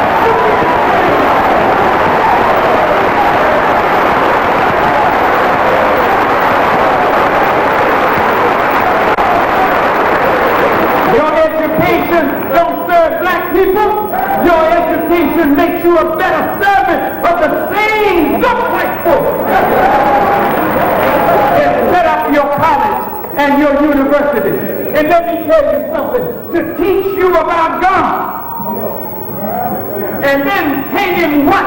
[SPEAKER 4] Your education don't serve black people. Your education makes you a better servant of the same good white folks. And set up your college and your university. And let me tell you something, to teach you about God. And then hang him what?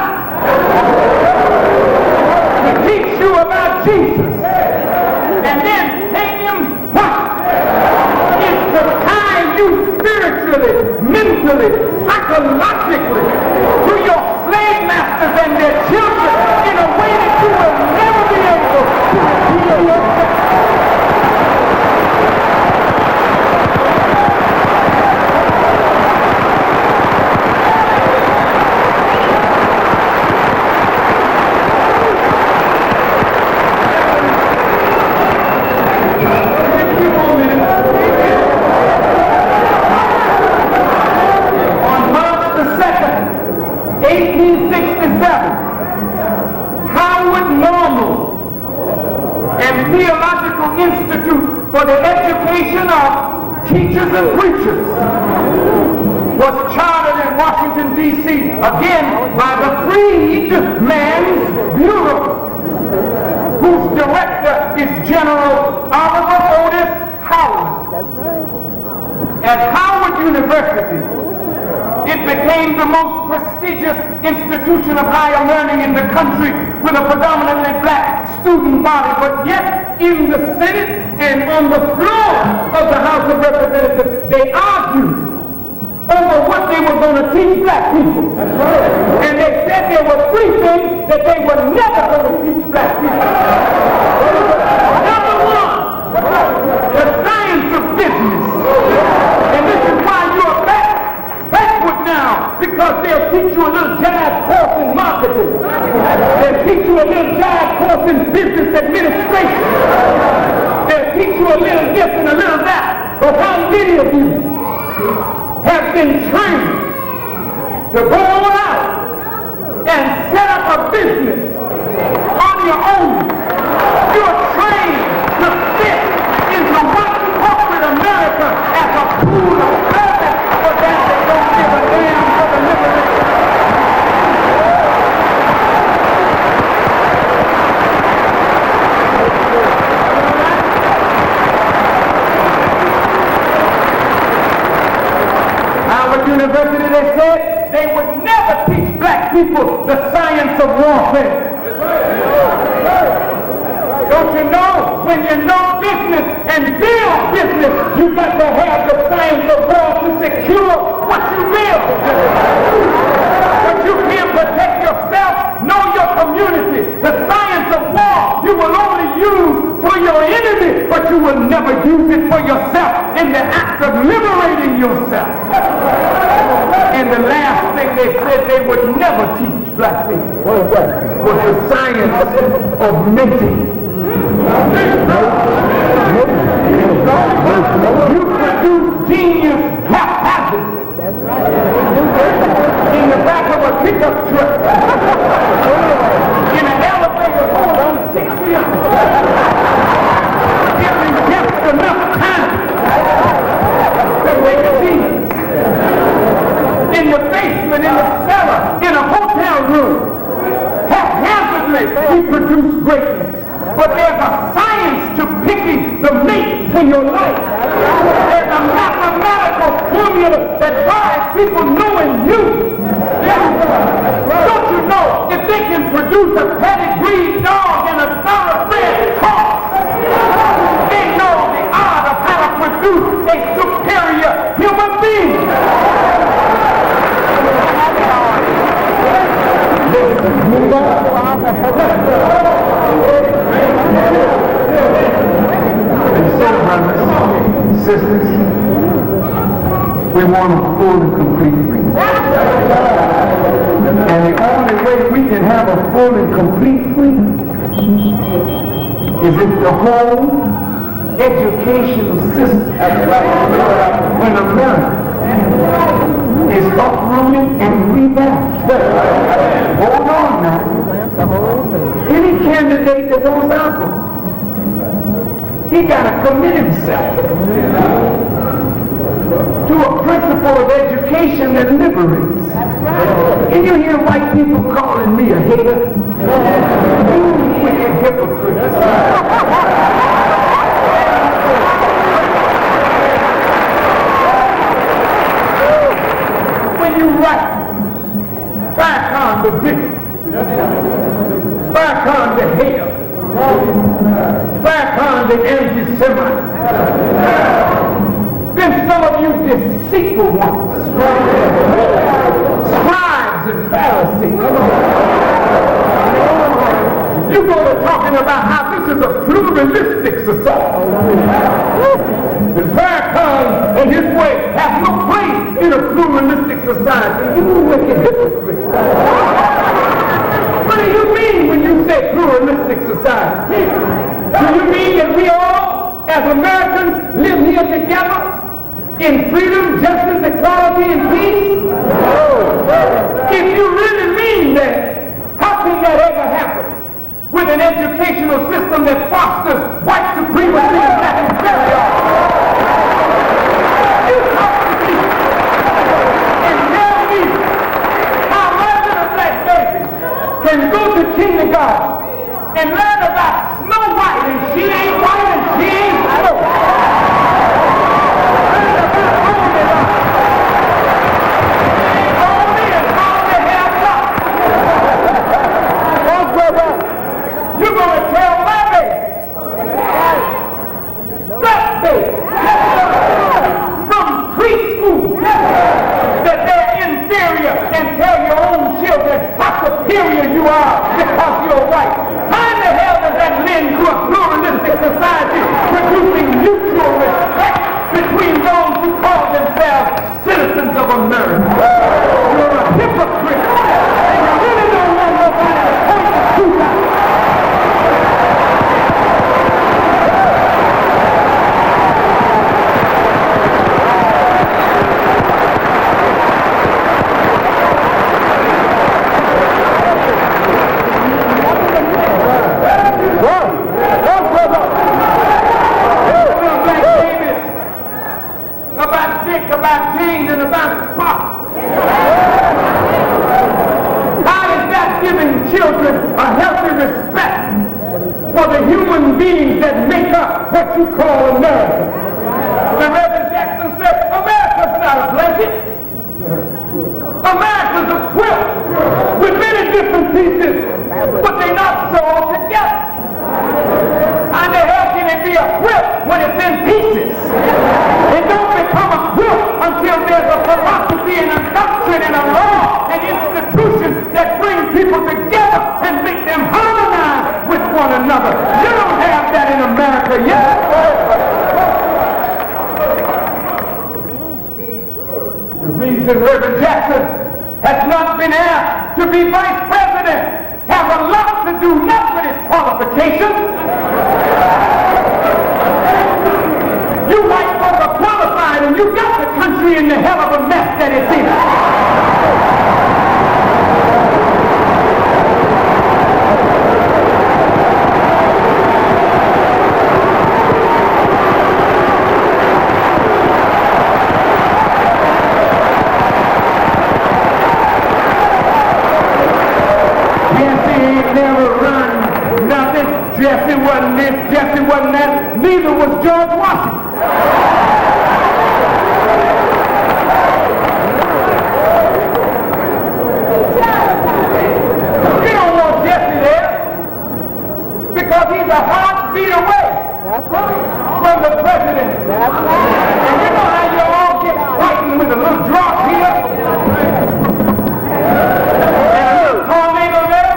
[SPEAKER 4] To teach you about Jesus. And then hang him what? Is to tie you spiritually, mentally, psychologically to your slave masters and their children in a way that you will never be able to redeem yourself. For the education of teachers and preachers was chartered in Washington, D.C., again by the Freedman's Bureau, whose director is General Oliver Otis Howard. At Howard University, it became the most prestigious institution of higher learning in the country with a predominantly black student body, but yet in the Senate and on the floor of the House of Representatives, they argued over what they were going to teach black people. And they said there were three things that they were never going to teach black people. Number one, the science of business. And this is why you're backward now, because they'll teach you a little jive course in marketing. They'll teach you a little jive course in business administration. They'll teach you a little this and a little that. But how many of you have been trained to go on out and set up a business on your own? You're trained to fit they said they would never teach black people the science of warfare. Don't you know, when you know business and build business, you got to have the science of war to secure what you build. But you can't protect yourself, know your community. The science of war you will only use for your enemy, but you will never use it for yourself in the act of liberating yourself. And the last thing they said they would never teach black people was the science of mating. You produce genius haphazardly in the back of a pickup truck, in an elevator hold on 6 years, giving just enough time to make a genius. In the basement, in the cellar, in a hotel room, haphazardly we produce greatness. But there's a science to picking the mate for your life. There's a mathematical formula that drives people knowing you. Don't you know, if they can produce a pedigreed dog and a thoroughbred horse, they know the art of how to produce a superior human being.
[SPEAKER 2] And so, brothers, sisters, we want a full and complete freedom. And the only way we can have a full and complete freedom is if the whole educational system in America is uprooted and revamped. Hold on now. Any candidate that goes out there, he got to commit himself to a principle of education that liberates. And you hear white people calling me a hater? You wicked hypocrites. When you write Farrakhan the bigot, Farrakhan the hater, Farrakhan the anti-Semite, then some of you deceitful ones, scribes and Pharisees, you go to talking about how this is a pluralistic society. And Farrakhan and his way have no place in a pluralistic society. You wicked hypocrite. What do you mean when you say pluralistic society? Do you mean that we all, as Americans, live here together in freedom, justice, equality, and peace? If you really mean that, how can that ever happen with an educational system that fosters white supremacy and black inferiority? You talk to me and tell me how my little black baby can go to kindergarten and learn about Snow White, and she ain't white and she ain't Snow. Learn about Goldilocks. Only and all they have left. You're going to tell my baby, black baby, from preschool, that they're inferior, and tell your own children how superior you are because you're white. How in the hell does that lend to a pluralistic society producing mutual respect between those who call themselves citizens of America? You're a hypocrite, and you really don't want nobody to point the truth out. About change and about spot. How is that giving children a healthy respect for the human beings that make up what you call America? The Reverend Jackson said, America's not a blanket.
[SPEAKER 4] pieces, but they're not sewed together. How the hell can it be a quilt when it's in pieces? It don't become a quilt until there's a philosophy and a doctrine and a law and institutions that bring people together and make them harmonize with one another. You don't have that in America yet. The reason Reverend Jackson has not been asked to be vice president has a lot to do not with his qualifications. You white folk are qualified and you got the country in the hell of a mess that it's in. Jesse wasn't this, Jesse wasn't that, neither was George Washington. We don't want Jesse there because he's a heartbeat away from the presidency. And you know how you all get fighting with a little drop here and a little tornado there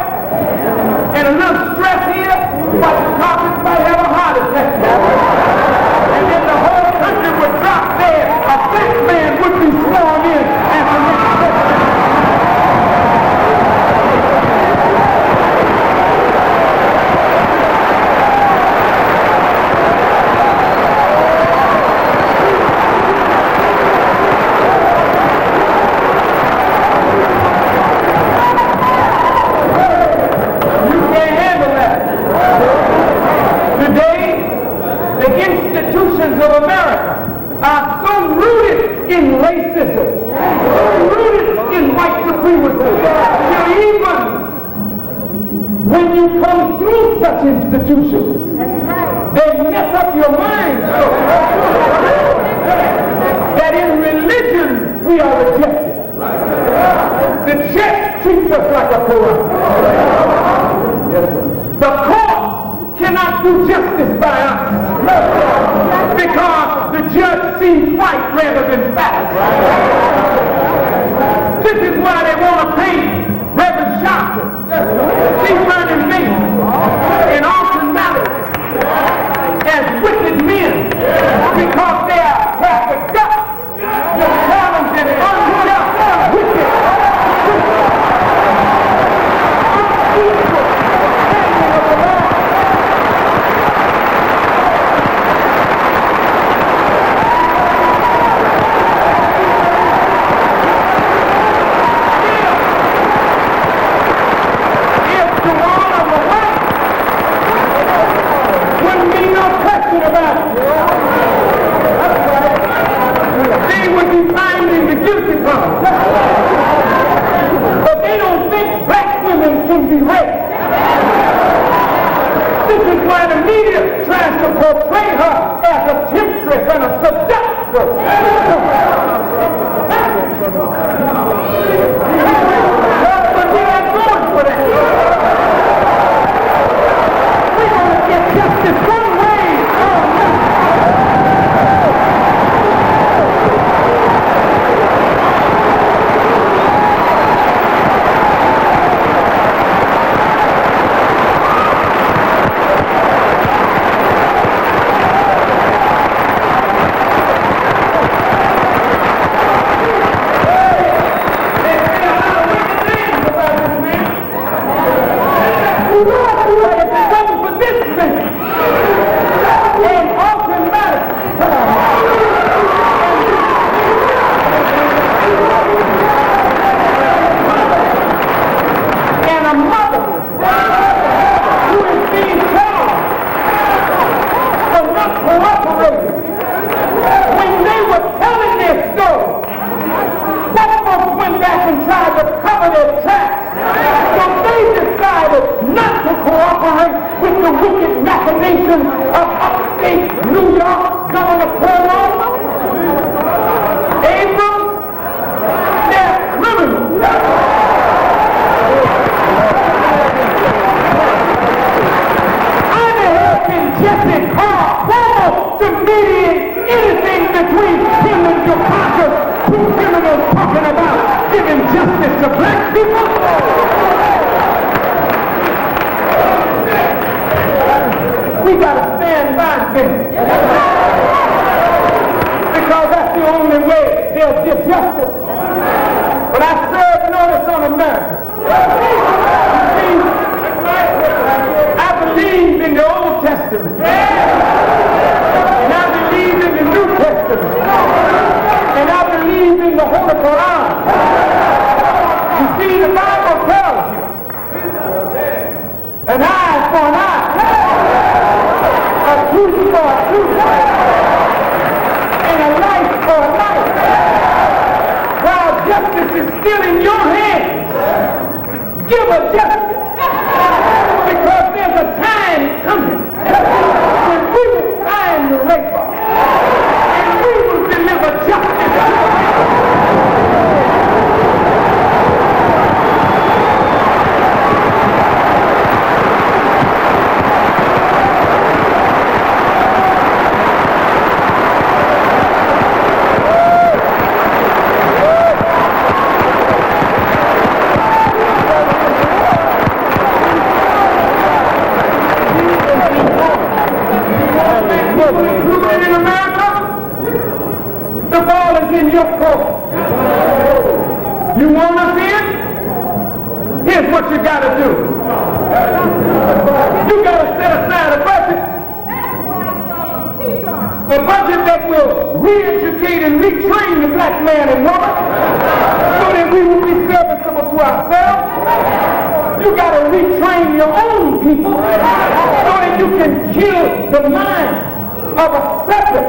[SPEAKER 4] and a little stress here. But the Congress might have a heart attack. And then the whole country would drop dead. A black man would be sworn in as the next president. You can't handle that. Today, the institutions of America are so rooted in racism, so rooted in white supremacy. Even when you come through such institutions, they mess up your mind so that in religion we are rejected. The church treats us like a corrupt. The court cannot do justice by us because the judge sees white rather than black. This is why they want to paint Reverend Johnson, Chief Vernon Mason, and Alton Mallory as wicked men because they have the guts to challenge an unjust, wicked, unequal handling of the law. Because that's the only way they'll get justice. But I serve notice on America. You see, I believe in the Old Testament. And I believe in the New Testament. And I believe in the Holy Quran. You see, the Bible tells you an eye for an eye, a tooth for a tooth, and a life for a life. While justice is still in your hands, give a justice. Because there's a time coming when we will find the raper and we will deliver justice. In America, the ball is in your court. You want us in? Here's what you got to do. You got to set aside a budget that will re-educate and retrain the black man and woman so that we will be serviceable to ourselves. You got to retrain your own people so that you can kill the mind of a serpent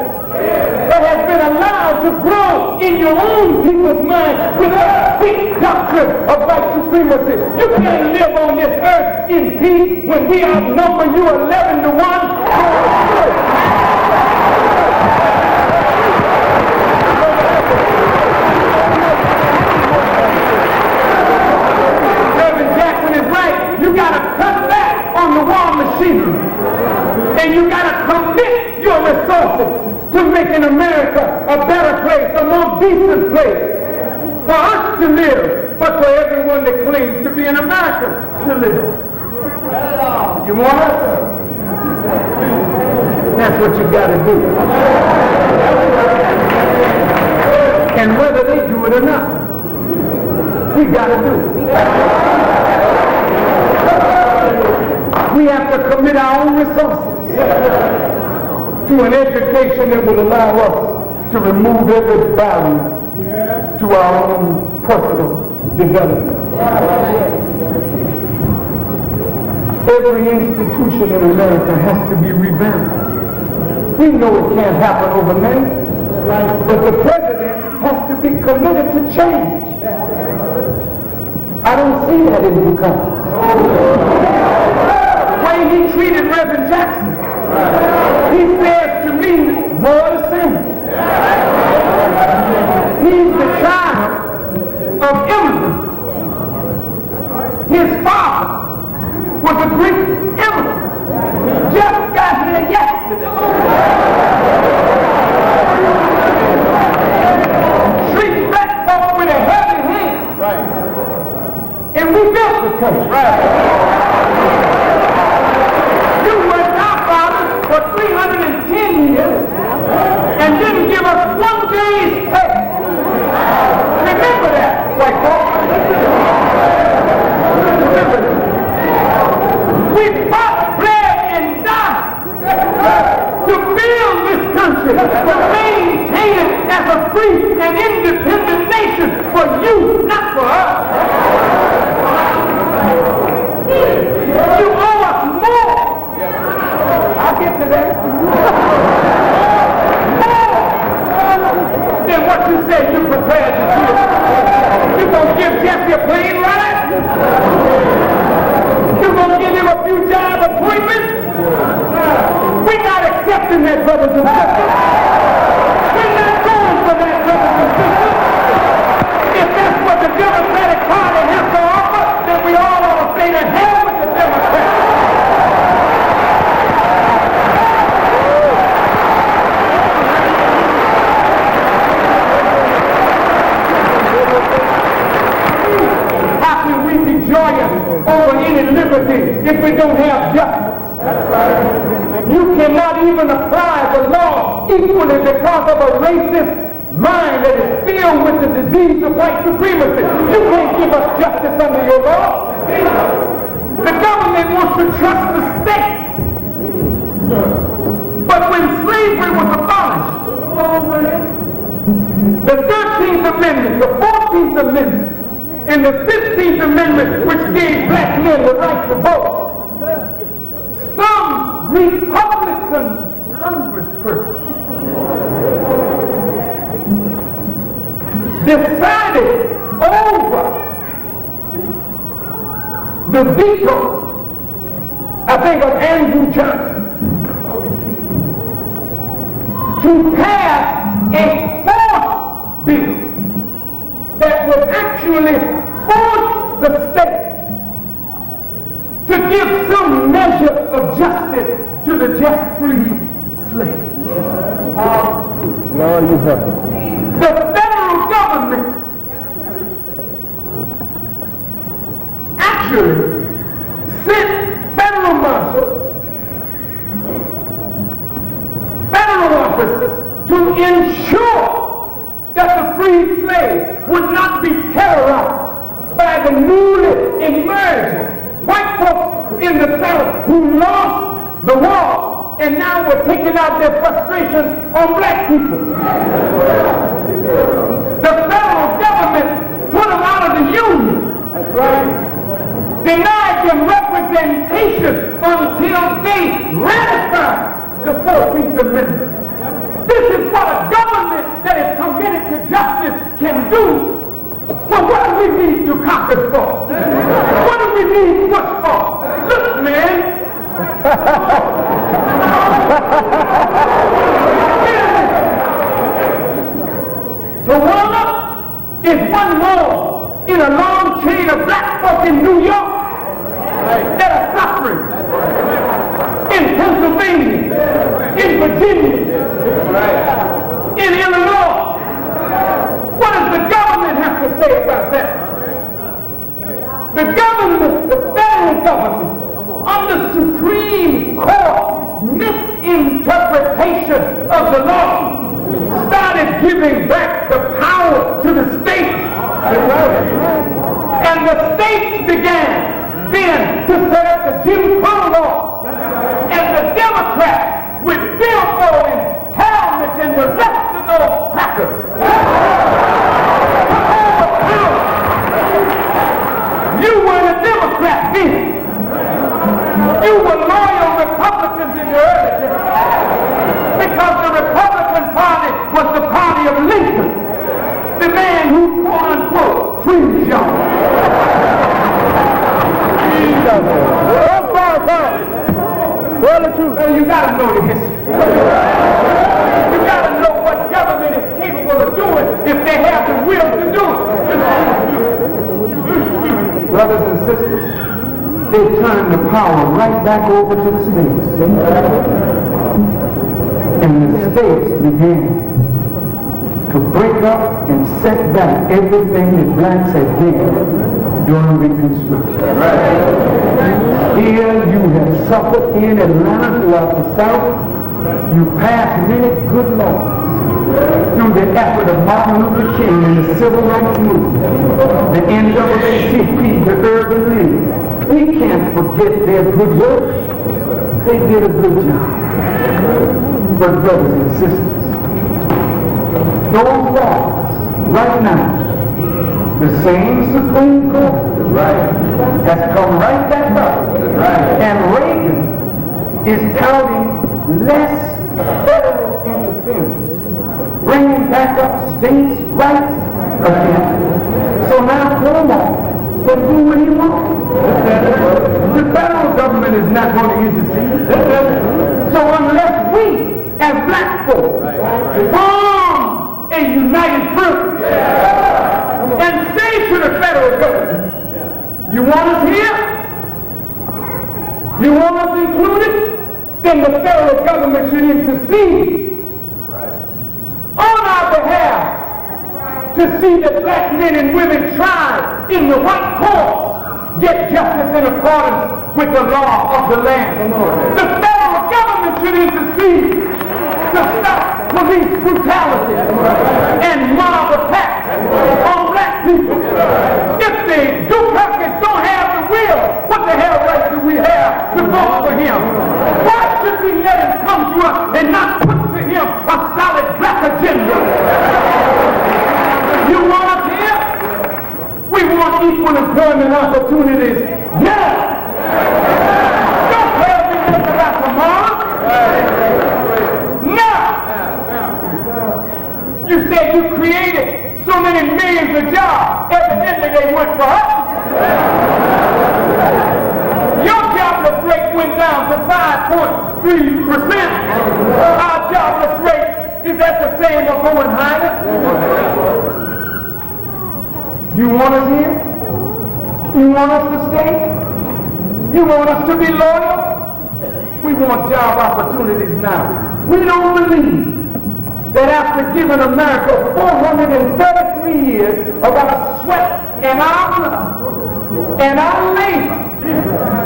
[SPEAKER 4] that has been allowed to grow in your own people's mind with a weak doctrine of white supremacy. You can't live on this earth in peace when we outnumber you 11 to 1. You got to cut back on the war machinery. And you got to commit your resources to making America a better place, a more decent place for us to live, but for everyone that claims to be an American to live. You want us? That's what you got to do. And whether they do it or not, we got to do it. We have to commit our own resources to an education that will allow us to remove every barrier to our own personal development. Every institution in America has to be revamped. We know it can't happen overnight, but the president has to be committed to change. I don't see that in you Congress. He treated Reverend Jackson. He says to me, more the same. He's the child of immigrants. His father was a Greek immigrant. Just got here yesterday. Treat black folk with a heavy hand. Right. And we built the country. Right. For 310 years and didn't give us 1 day's pay. Remember that, white folks. Remember that. We fought, bled, and died to build this country, to maintain it as a free and independent nation for you, not for us. You owe us more. I'll get to that. Then what you say you're prepared to do? You're going to give Jesse a plane ride? You're going to give him a few job appointments? We're not accepting that, brothers and sisters. We're not going for that, brothers and sisters. If that's what the Democratic Party has to offer, then we all ought to say to hell with the Democrats. Joyous over any liberty if we don't have justice. You cannot even apply the law equally because of a racist mind that is filled with the disease of white supremacy. You can't give us justice under your law. The government wants to trust the states. But when slavery was abolished, the 13th Amendment, the 14th Amendment, and the 15th Amendment, which gave black men the right to vote, some Republican congressperson decided over the veto, I think, of Andrew Johnson to pass a force bill that would actually force the state to give some measure of justice to the just-freed slaves.
[SPEAKER 3] Lord, you help us.
[SPEAKER 4] The federal government actually sent federal marshals, federal officers, to ensure that the freed slaves would not be terrorized by the newly emerging white folks in the South who lost the war and now were taking out their frustration on black people. The federal government put them out of the union. That's right. Denied them representation until they ratified the 14th Amendment. This is what a government that is committed to justice can do. Well, what do we need to Congress for? What do we need Bush for? Look, man. Tawana is one more in a long chain of black folk in New York that are suffering. In Pennsylvania, in Virginia, in Illinois. What does the government have to say about that? The government, the federal government, under Supreme Court misinterpretation of the law, started giving back the power to the states. And the states began then to set up the Jim Crow law. And the Democrats, with Billboard and Talmadge and the rest of those crackers, you were the Democrat then. You were loyal Republicans in your early days because the Republican Party was the party of Lincoln, the man who, quote unquote, freed y'all. Well, the truth. You gotta know the history. You gotta know what government is capable of doing if they have the will to do it.
[SPEAKER 2] Brothers and sisters, they turned the power right back over to the states. And the states began to break up and set back everything that blacks had gained during Reconstruction. Here you have suffered in Atlanta throughout the South. You passed many good laws through the effort of Martin Luther King and the Civil Rights Movement, the NAACP, the Urban League. We can't forget their good work. They did a good job. But brothers and sisters, those laws, right now, the same Supreme Court has come right back up. And Reagan is touting less federal interference, bringing back up states' rights again. So now Cuomo can do what he wants. The federal government is not going to intercede. So unless we, as black folk, form a united front and say to the federal government, you want us here? You want us included? Then the federal government should intercede on our behalf to see that black men and women tried in the white courts get justice in accordance with the law of the land. The federal government should
[SPEAKER 4] should intercede to stop police brutality and mob attacks on black people. If the Dukakis don't have the will, what the hell right do we have to vote for him? Why should we let him come to us and not put to him a solid black agenda? You want us here? We want equal employment opportunities now. Don't tell me this about tomorrow. Now. You said you created so many millions of jobs. Evidently they work for us. Your jobless rate went down to 5.3%. Our jobless rate is at the same or going higher. You want us here? You want us to stay? You want us to be loyal? We want job opportunities now. We don't believe that after giving America 433 years of our sweat and our blood and our labor,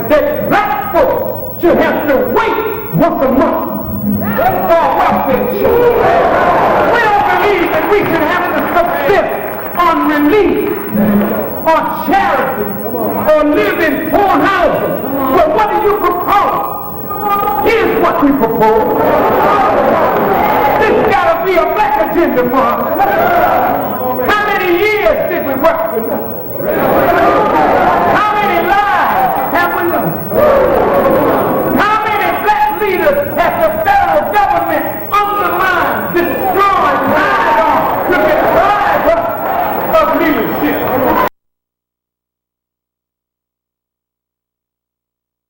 [SPEAKER 4] that black folks should have to wait once a month for welfare checks. We don't believe that we should have to subsist on relief, on charity, or live in poor housing. Well, what do you propose? Here's what we propose. This got to be a black agenda for us. How many years did we work for nothing? How many lives have we lost? How many black leaders has the federal government undermined, destroyed, lied on to deprive us of leadership?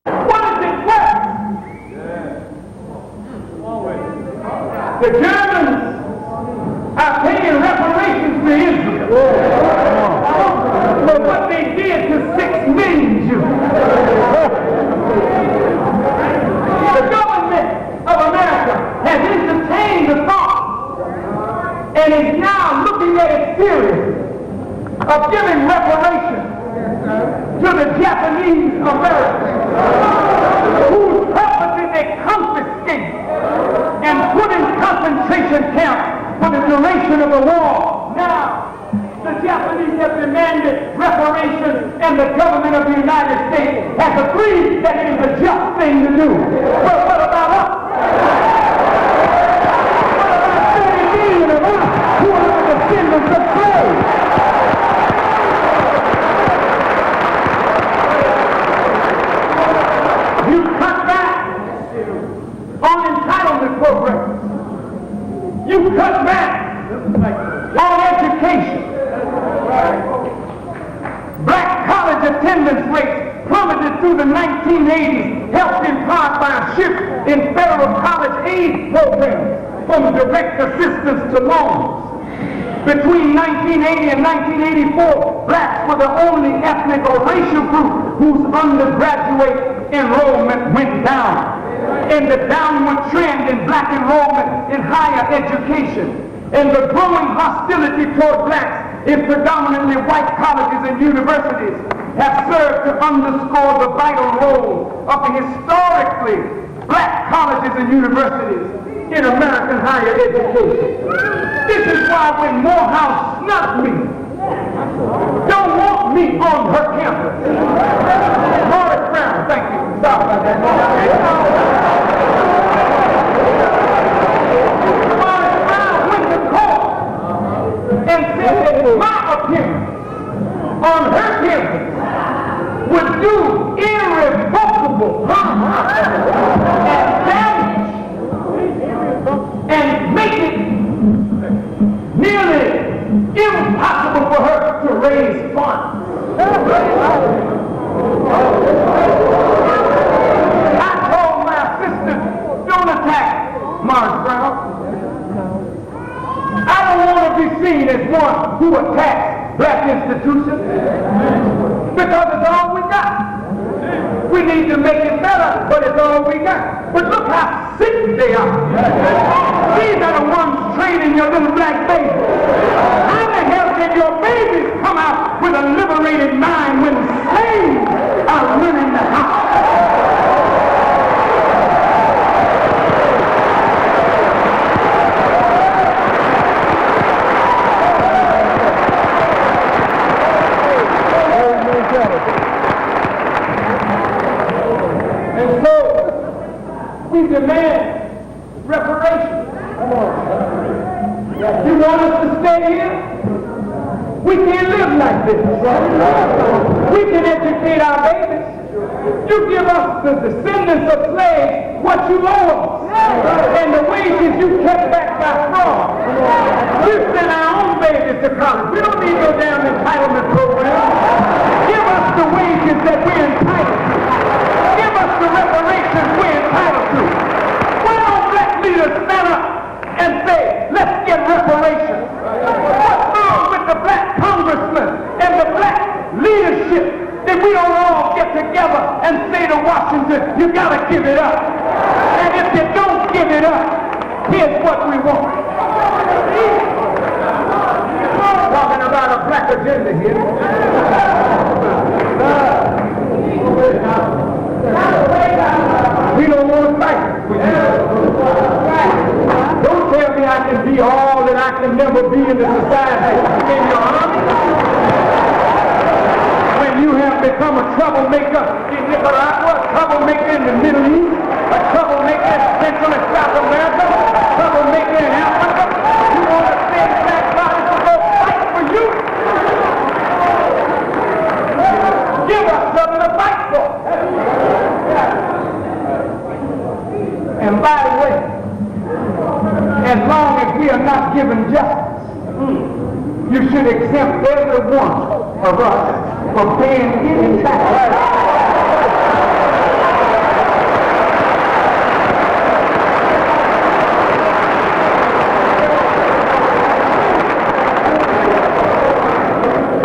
[SPEAKER 4] What is it worth? The Germans are paying reparations to Israel for what they did to 6 million Jews. The government of America has entertained the thought and is now looking at it seriously of giving reparations to the Japanese Americans whose property they confiscate and put in concentration camps for the duration of the war. Now, the Japanese have demanded reparations, and the government of the United States has agreed that it is a just thing to do. But what about us? What about 30 million of us who are the descendants of slaves? You cut back on entitlement programs. You cut back on education. Black college attendance rates plummeted through the 1980s, helped in part by a shift in federal college aid programs from direct assistance to loans. Between 1980 and 1984, blacks were the only ethnic or racial group whose undergraduate enrollment went down. And the downward trend in black enrollment in higher education and the growing hostility toward blacks in predominantly white colleges and universities have served to underscore the vital role of the historically black colleges and universities in American higher education. This is why when Morehouse snubbed me, don't want me on her campus. Morris Brown, thank you. Sorry about that. Morris Brown went to court and said that my appearance on her campus would do irrevocable harm and damage and make it nearly impossible for her to raise funds. I told my assistant, don't attack Morris Brown. I don't want to be seen as one who attacks black institutions because it's all we got. We need to make it better, but it's all we got. But look how sick they are. These are the ones training your little black babies. How the hell did your babies come out with a liberated mind when slaves are running the house? generation. You want us to stay here? We can't live like this. We can educate our babies. You give us the descendants of slaves what you owe us, and the wages you kept back by fraud. We send our own babies to college. We don't need no damn entitlement program. Give us the wages that we're entitled to. Give us the reparations we're entitled to. Why don't black leaders stand up and say, let's get reparations? What's wrong with the black congressmen and the black leadership that we don't all get together and say to Washington, you gotta give it up. And if you don't give it up, here's what we want. Talking about a black agenda here. We don't want to fight for you. Don't tell me I can be all that I can never be in the society in your army. You have become a troublemaker in Nicaragua, a troublemaker in the Middle East, a troublemaker in Central and South America, a troublemaker in Africa. You want to send black bodies to go fight for you? Give us something to fight for. And by the way, as long as we are not given justice, you should exempt every one of us from paying any tax.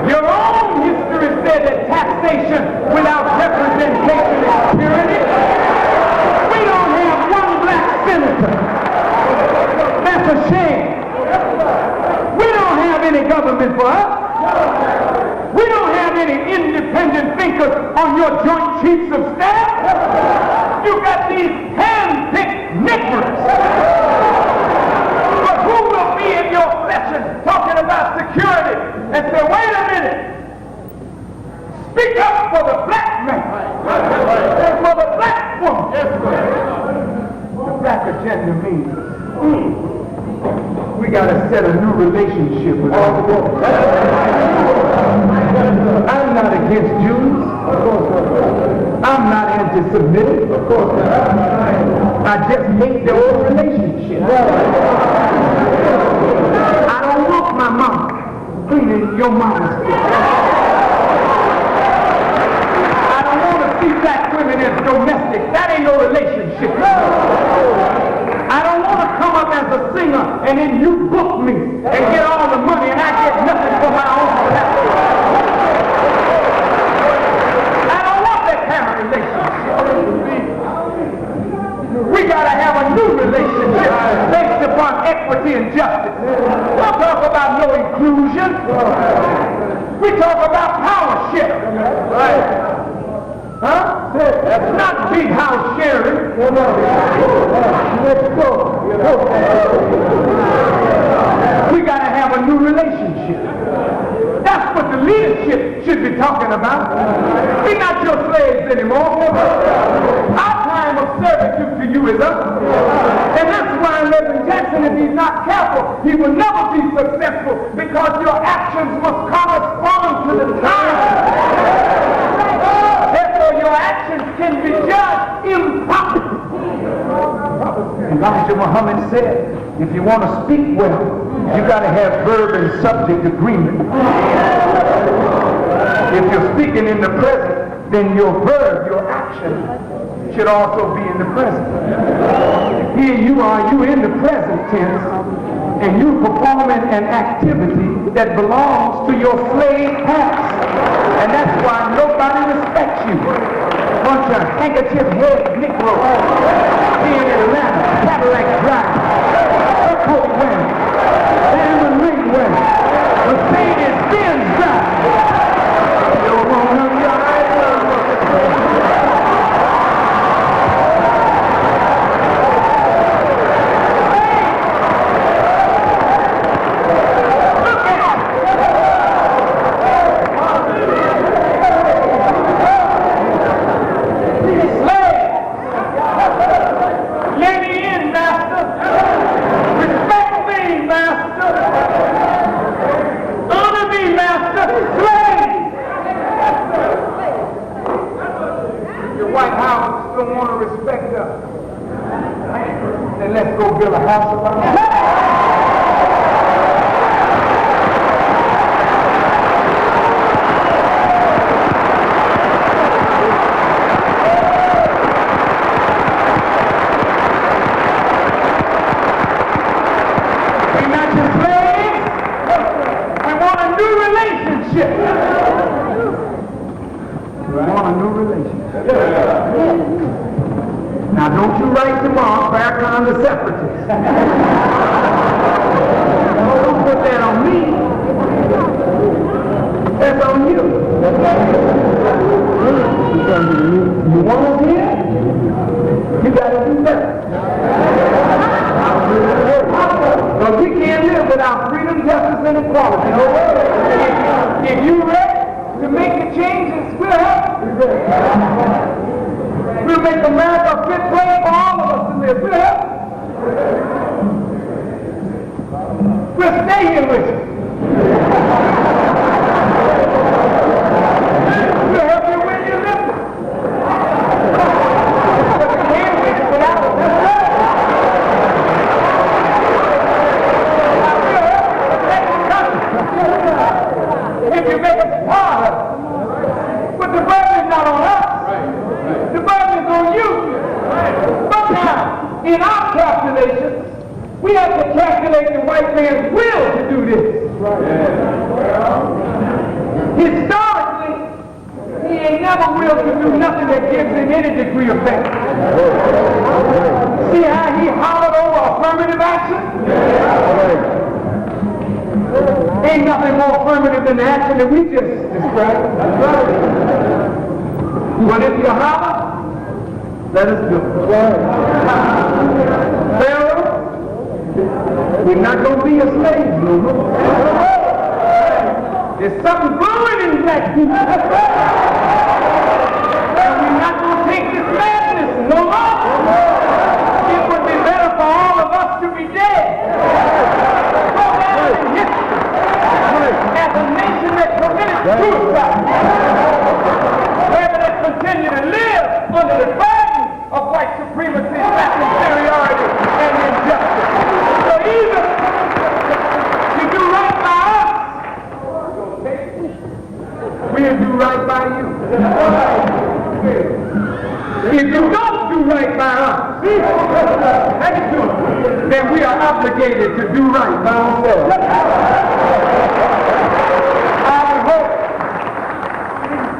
[SPEAKER 4] Your own history said that taxation without representation is tyranny. We don't have one black senator. That's a shame. We don't have any government for us. We don't have any independent thinkers on your joint chiefs of staff. You got these hand-picked niggers. But who will be in your session talking about security and say, wait a minute, speak up for the black man and for the black woman. The black agenda means we got to set a new relationship with our people. I'm not against Jews. I'm not anti-Semitic. I just hate the old relationship. I don't want my mama cleaning your mama's food. I don't want to see black women as domestic. That ain't no relationship. I don't want to come up as a singer and then you book me and get all the money and I get nothing for my own platform. I don't want that kind of relationship. We got to have a new relationship based upon equity and justice. Don't talk about no inclusion. We talk about power sharing. Right. Huh? That's not big house sharing. Let's go. We got to have a new relationship. That's what the leadership should be talking about. We're not your slaves anymore. Our time of servitude to you is up. And that's why Reverend Jackson, if he's not careful, he will never be successful because your actions must correspond to the time. Your actions can be judged improperly. Elijah Muhammad said, if you want to speak well, you got to have verb and subject agreement. If you're speaking in the present, then your verb, your action, should also be in the present. Here you are, you in the present tense, and you performing an activity that belongs to your slave past. And that's why nobody respects you. Bunch of handkerchief head Negroes here in Atlanta, Cadillac Drive, coat wearing, diamond ring wearing, Mercedes Benz drive. You wanna ride? Let me in, master.
[SPEAKER 2] build a house about it?
[SPEAKER 4] We're not just slaves. We want a new relationship. We want a new relationship. Now, don't you write tomorrow, Farrakhan the separatist. Don't put that on me. That's on you. You want us here? You got to do better. But we can't live without freedom, justice, and equality. If you're ready to make the changes, we'll help you. We'll make America a fit place for all of us to live. We'll help you. We'll stay here with you. We'll help you when you listen. But we can't win it without us. That's right. If you make us part of it. But the burden is not on us. The burden is on you. But now, in our calculations, we have to calculate the white man's will to do this. Historically, he ain't never willed to do nothing that gives him any degree of benefit. See how he hollered over affirmative action? Ain't nothing more affirmative than the action that we just described. That's right. But if you holler, let us do it. Pharaoh, we're not going to be a slave no more. There's something brewing in black people. And we're not going to take this madness no more. It would be better for all of us to be dead. Go down in history as a nation that committed suicide, rather than continue to live under the burden of white supremacy, black inferiority, and injustice. So either you do right by us, we'll do right by you. If you don't do right by us, then we are obligated to do right by ourselves.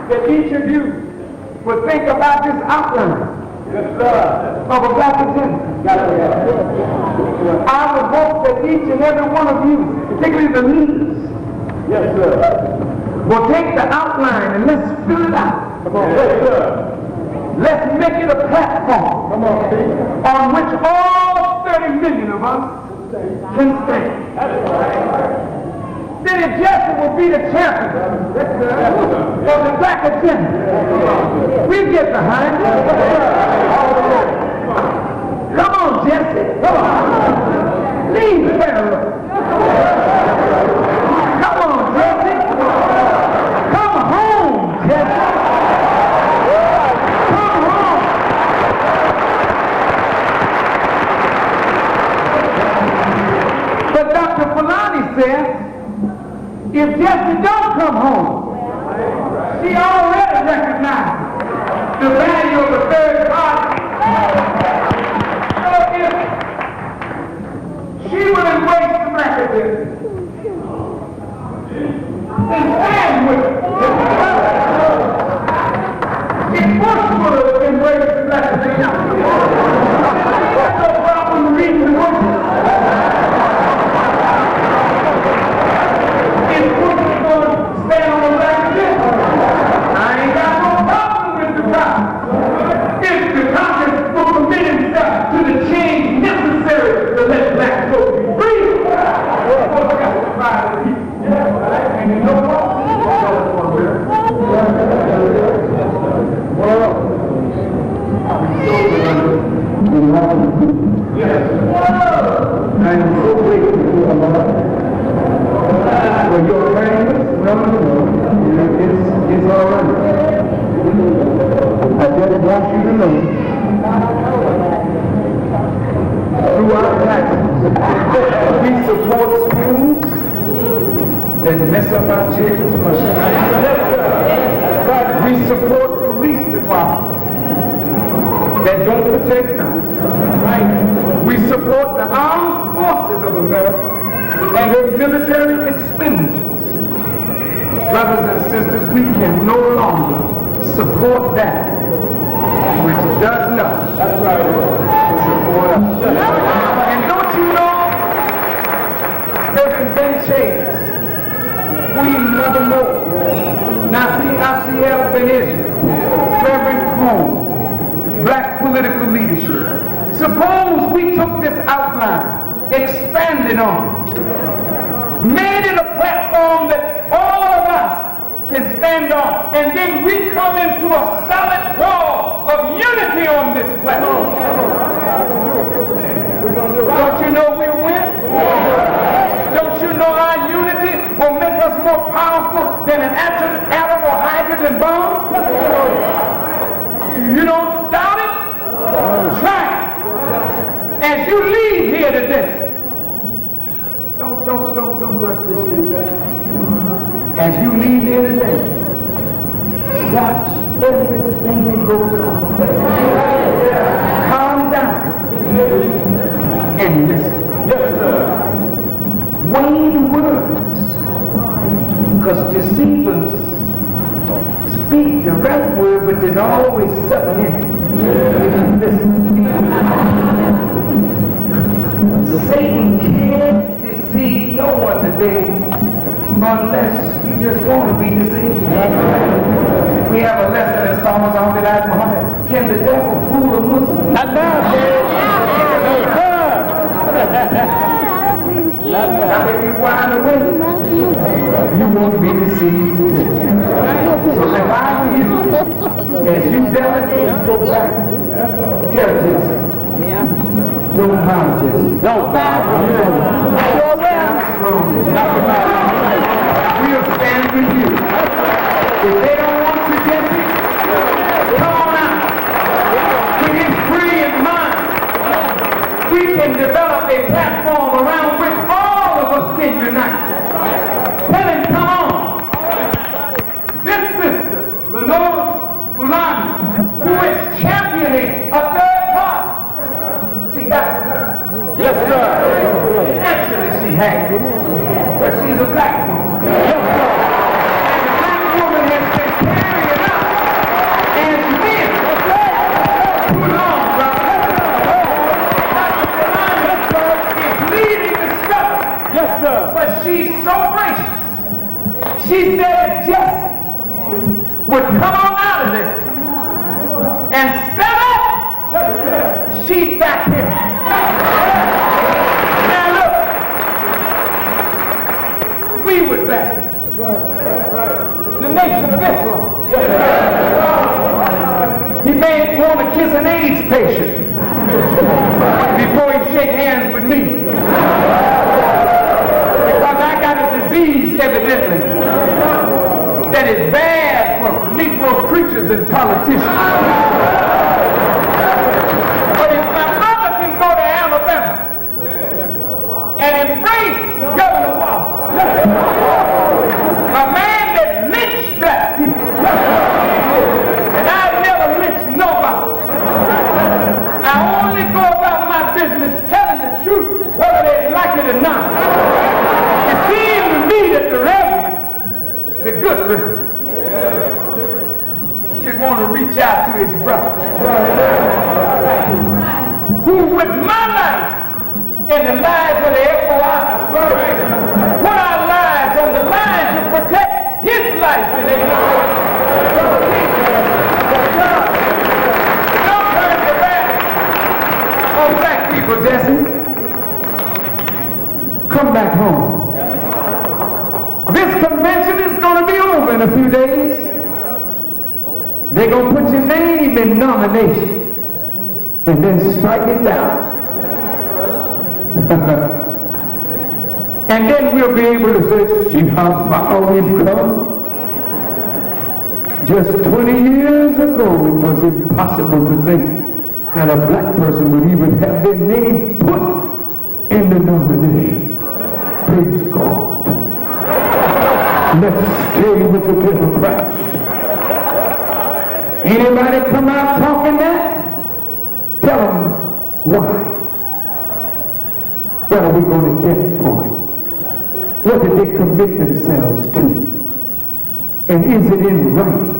[SPEAKER 4] That each of you would think about this outline of a black agenda. I would hope that each and every one of you, particularly the leaders, will take the outline and let's fill it out. Let's make it a platform on which all 30 million of us can stand. Then if Jesse will be the champion of the black agenda, we'll get behind it. Come on, Jesse. Come on. Leave Pharaoh. Come on, Jesse. Come home, Jesse. Come home. But Dr. Fulani said, if Jesse don't come home, she already recognizes the value of the third party. So if she would embrace the black agenda and stand with it, if Bush would embrace the black agenda, there's no problem reading the Bush. Stand on the black agenda. I ain't got no problem with the Congress. If the Congress will commit himself to the change necessary to let black folks be free, folks got to provide the people. And you know what? I'm so grateful to you, Allah. For your kindness, it's all right. I just want you to know, throughout time,
[SPEAKER 2] support schools that mess up our children's money. We support police departments that don't protect us. Right? We support the armed forces of America and their military expenditures. Brothers and sisters, we can no longer support that which does not support us. And don't you know, Reverend Ben Chase, Queen Mother Moore, Nasir Ben Israel, Reverend Cone, black political leadership. Suppose we took this outline, expanded on it, made it a platform that all of us can stand on, and then we come into a solid wall of unity on this platform. Don't you know we'll win? Don't you know our unity will make us more powerful than an atom or hydrogen bomb? You don't doubt it? Try it. As you leave here today, don't brush this here. As you leave here today, watch everything that goes on. Calm down and listen. Yes, sir. Weigh the words, because deceivers speak the right word, but there's always something in it. Listen. Satan can't deceive no one today unless you just want to be deceived. We have a lesson as Thomas Ahmed Muhammad. Can the devil fool a Muslim? Not now, now if you wind away, you won't be deceived. So if I were you, as you delegate, go back. Tell Jesse. Don't bow, Jesse. Don't bow. We'll stand with you. If they don't want you, Jesse, come on out. With his free in mind, we can develop a platform around which all of us can unite. Tell him, come on. This sister, Lenore Fulani, who is championing a third party, she got it. Yes, sir. Actually, she has it, but she's a black woman. Yes, sir. And the black woman has been carrying out as men. Too long, brother. Is leading the struggle. Yes, sir. But she's so gracious. She said Jesse would come on out of this and step up. She back here. Now look, we would back the Nation of Islam. He may want to kiss an AIDS patient before he shake hands with me. Because I got a disease, evidently, that is bad for Negro preachers and politicians. But if my mother can go to Alabama and embrace Governor Wallace, a man that lynched black people, and I've never lynched nobody. I only go about my business telling the truth, whether they like it or not. It seems to me that the Reverend, the good Reverend, should want to reach out to his brother, who with my life and the lives of the FOI put our lives on the line to protect his life today. Don't turn your back on black people, Jesse. Come back home. This convention is going to be over in a few days. They're going to put your name in nomination and then strike it down. And then we'll be able to say, see how far we've come. Just 20 years ago, it was impossible to think that a black person would even have their name put in the nomination. Let's stay with the Democrats. Anybody come out talking that? Tell them why. What are we going to get for it? What did they commit themselves to? And is it in writing?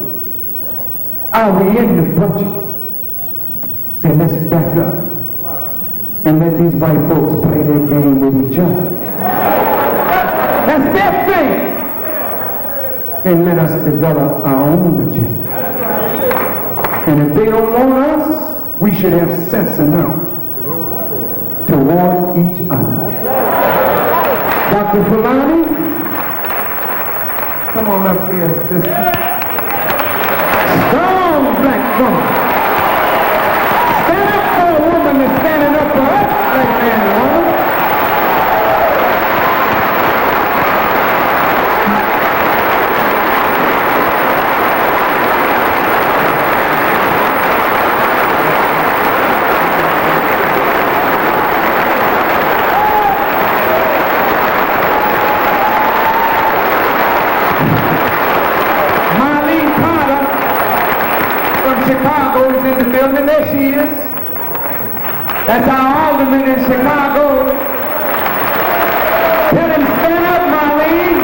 [SPEAKER 2] Are we in the budget? And let's back up and let these white folks play their game with each other. That's their thing. And let us develop our own agenda. And if they don't want us, we should have sense enough to warn each other. Dr. Fulani, come on up here, sister. Strong black woman. Stand up for a woman that's standing up for us, black man and woman. Chicago is in the building. There she is. That's our alderman in Chicago. Tell him, stand up, Marlene.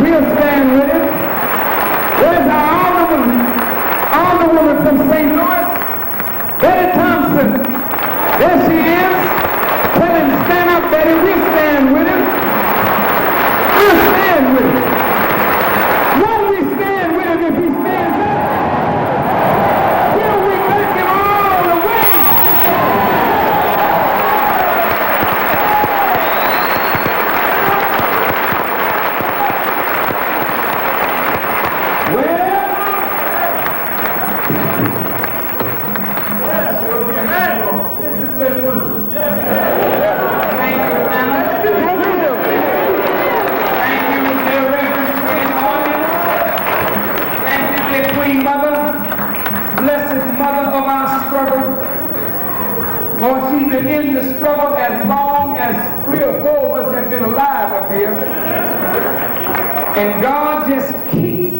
[SPEAKER 2] We'll stand with him. Where's our alderwoman from St. Louis? Betty Thompson. There she is. Tell him, stand up, Betty. We'll stand with him. We'll stand with him. If he stands up, will we back him all the way? This has been wonderful. Thank you, Anna. Thank you, dear Reverend Sweet audience. Queen Mother, blessed mother of our struggle, for she's been in the struggle as long as 3 or 4 of us have been alive up here. And God just keeps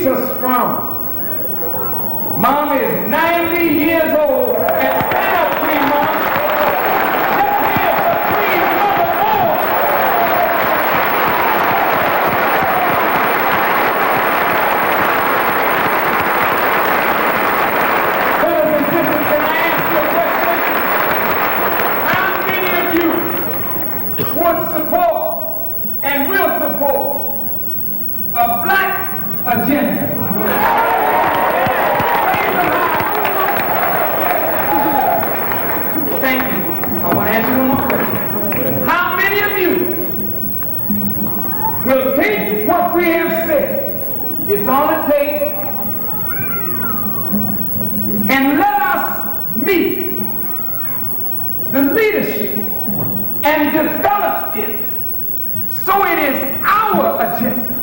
[SPEAKER 2] her strong. Mom is 90 years old, and stand up, Queen Mom. Let's hear for Queen Mother more. Support and will support a black agenda. Thank you. I want to ask you one more question. How many of you will take what we have said, it's on the tape, and let us meet the leadership and develop it so it is our agenda,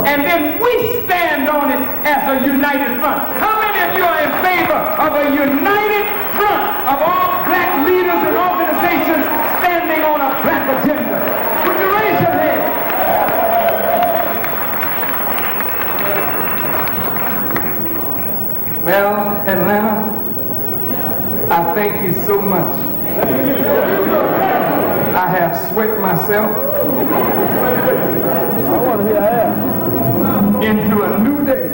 [SPEAKER 2] and then we stand on it as a united front? How many of you are in favor of a united front of all black leaders and organizations standing on a black agenda? Would you raise your hand? Well, Atlanta, I thank you so much. I have sweat myself into a new day.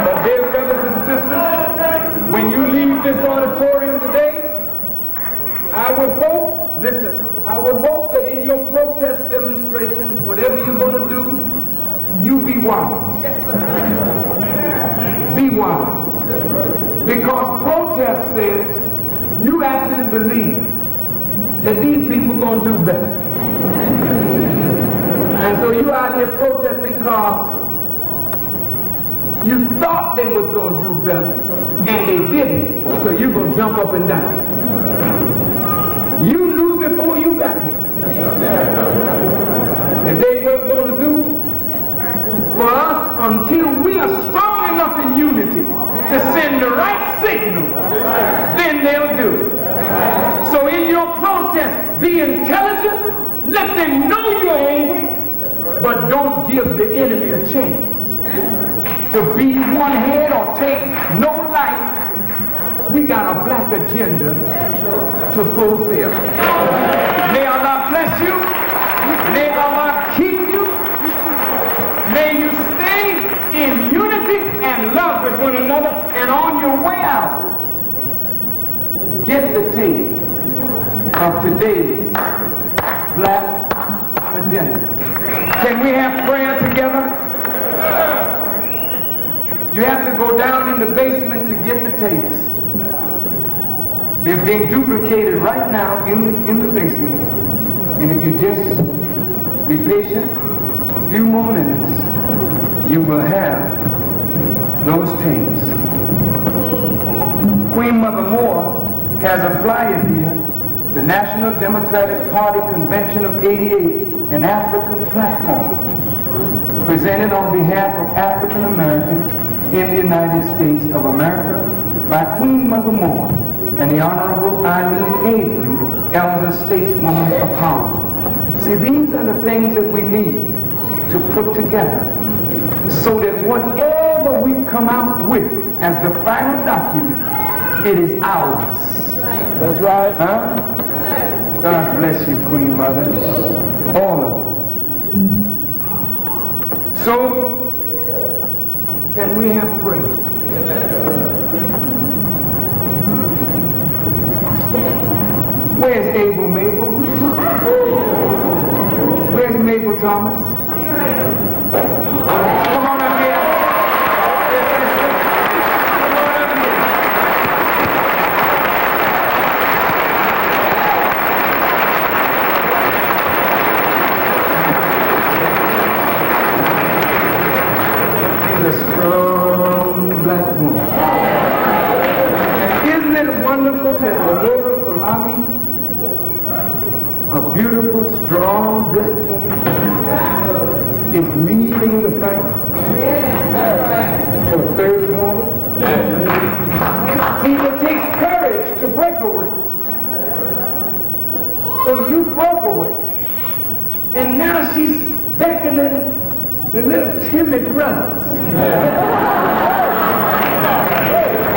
[SPEAKER 2] But dear brothers and sisters, when you leave this auditorium today, I would hope that in your protest demonstrations, whatever you're going to do, you be wise. Yes, sir. Be wise. Because protest says you actually believe that these people are going to do better. And so you out here protesting because you thought they was going to do better, and they didn't. So you're going to jump up and down. You knew before you got here that they weren't going to do for us until we are strong enough in unity to send the right signal. Then they'll
[SPEAKER 4] Be intelligent. Let them know you're angry, but don't give the enemy a chance to beat one head or take no life. We got a black agenda to fulfill. May Allah bless you. May Allah keep you. May you stay in unity and love with one another. And on your way out, get the tape of today's black agenda. Can we have prayer together? You have to go down in the basement to get the tapes. They're being duplicated right now in the basement. And if you just be patient, a few more minutes, you will have those tapes. Queen Mother Moore has a flyer here, the National Democratic Party Convention of '88, an African platform, presented on behalf of African Americans in the United States of America by Queen Mother Moore and the Honorable Eileen Avery, Elder Stateswoman of Harlem. See, these are the things that we need to put together so that whatever we come out with as the final document, it is ours.
[SPEAKER 3] That's right.
[SPEAKER 4] Huh? God bless you, Queen Mother. All of them. So, can we have prayer? Where's Abel Mabel? Where's Mabel Thomas? Come on up here. She's a strong black woman. And isn't it wonderful that Lenora Falani, a beautiful, strong black woman, is leading the fight for third party? See, it takes courage to break away. So you broke away. And now she's beckoning the little timid brothers.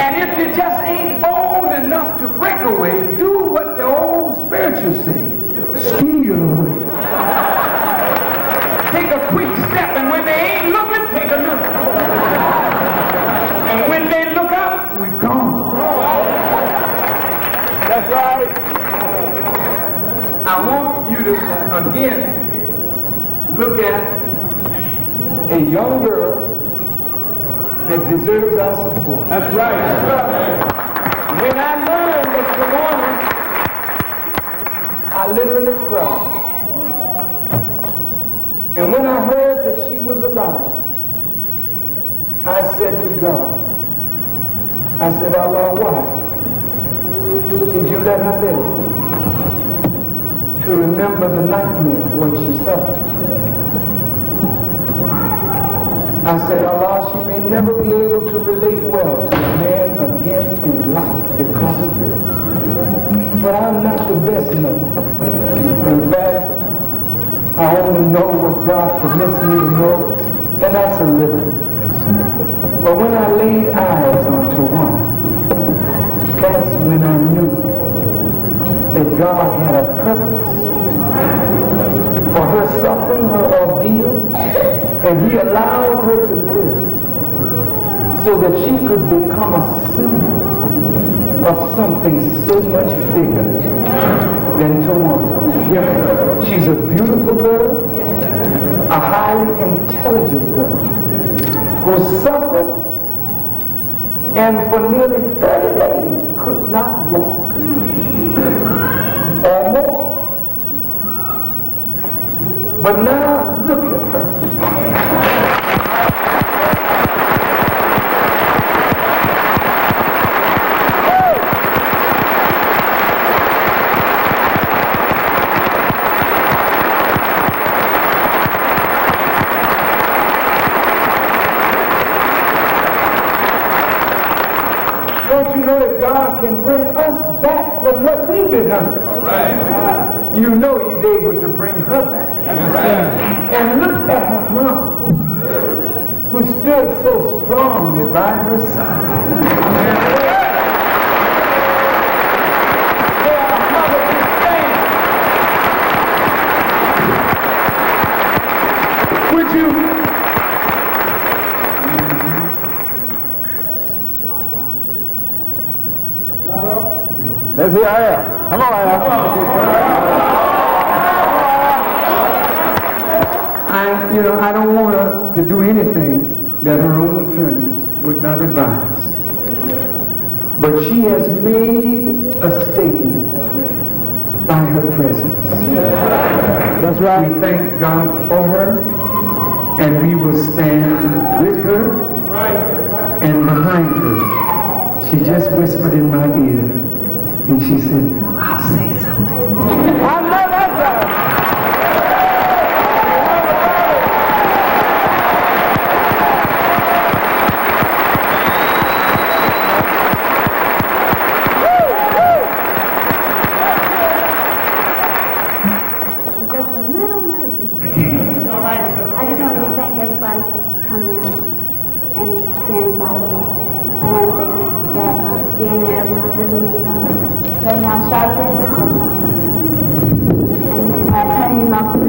[SPEAKER 4] And if you just ain't bold enough to break away, do what the old spirituals say. Steal away. Take a quick step, and when they ain't looking, take a look. And when they look up, we're gone.
[SPEAKER 3] That's right.
[SPEAKER 4] I want you to, again, look at a young girl that deserves our support.
[SPEAKER 3] That's right.
[SPEAKER 4] When I learned that Tawana, I literally cried. And when I heard that she was alive, I said to God, I said, Allah, why did you let her live to remember the nightmare when she suffered? I said, Allah, she may never be able to relate well to a man again in life because of this. But I'm not the best knower. In fact, I only know what God permits me to know, and that's a little. But when I laid eyes on Tawana, that's when I knew that God had a purpose for her suffering, her ordeal, and He allowed her to live so that she could become a symbol of something so much bigger than Tawana. She's a beautiful girl, a highly intelligent girl, who suffered and for nearly 30 days could not walk or more. But now look at her. Don't you know that God can bring us back from what we've been under?
[SPEAKER 2] you know he's able to bring her back. And look at her mom, who stood so strongly by her side. Would you?
[SPEAKER 3] Let's hear Al. Come on, Al.
[SPEAKER 2] I don't want her to do anything that her own attorneys would not advise. But she has made a statement by her presence.
[SPEAKER 3] That's right.
[SPEAKER 2] We thank God for her, and we will stand with her and behind her. She just whispered in my ear, and she said, I'll say something.
[SPEAKER 3] I know that's right.
[SPEAKER 5] Coming out and standing by me. I want to thank Farrakhan for being there, everyone living right now, Charlotte, and my attorney, Malcolm,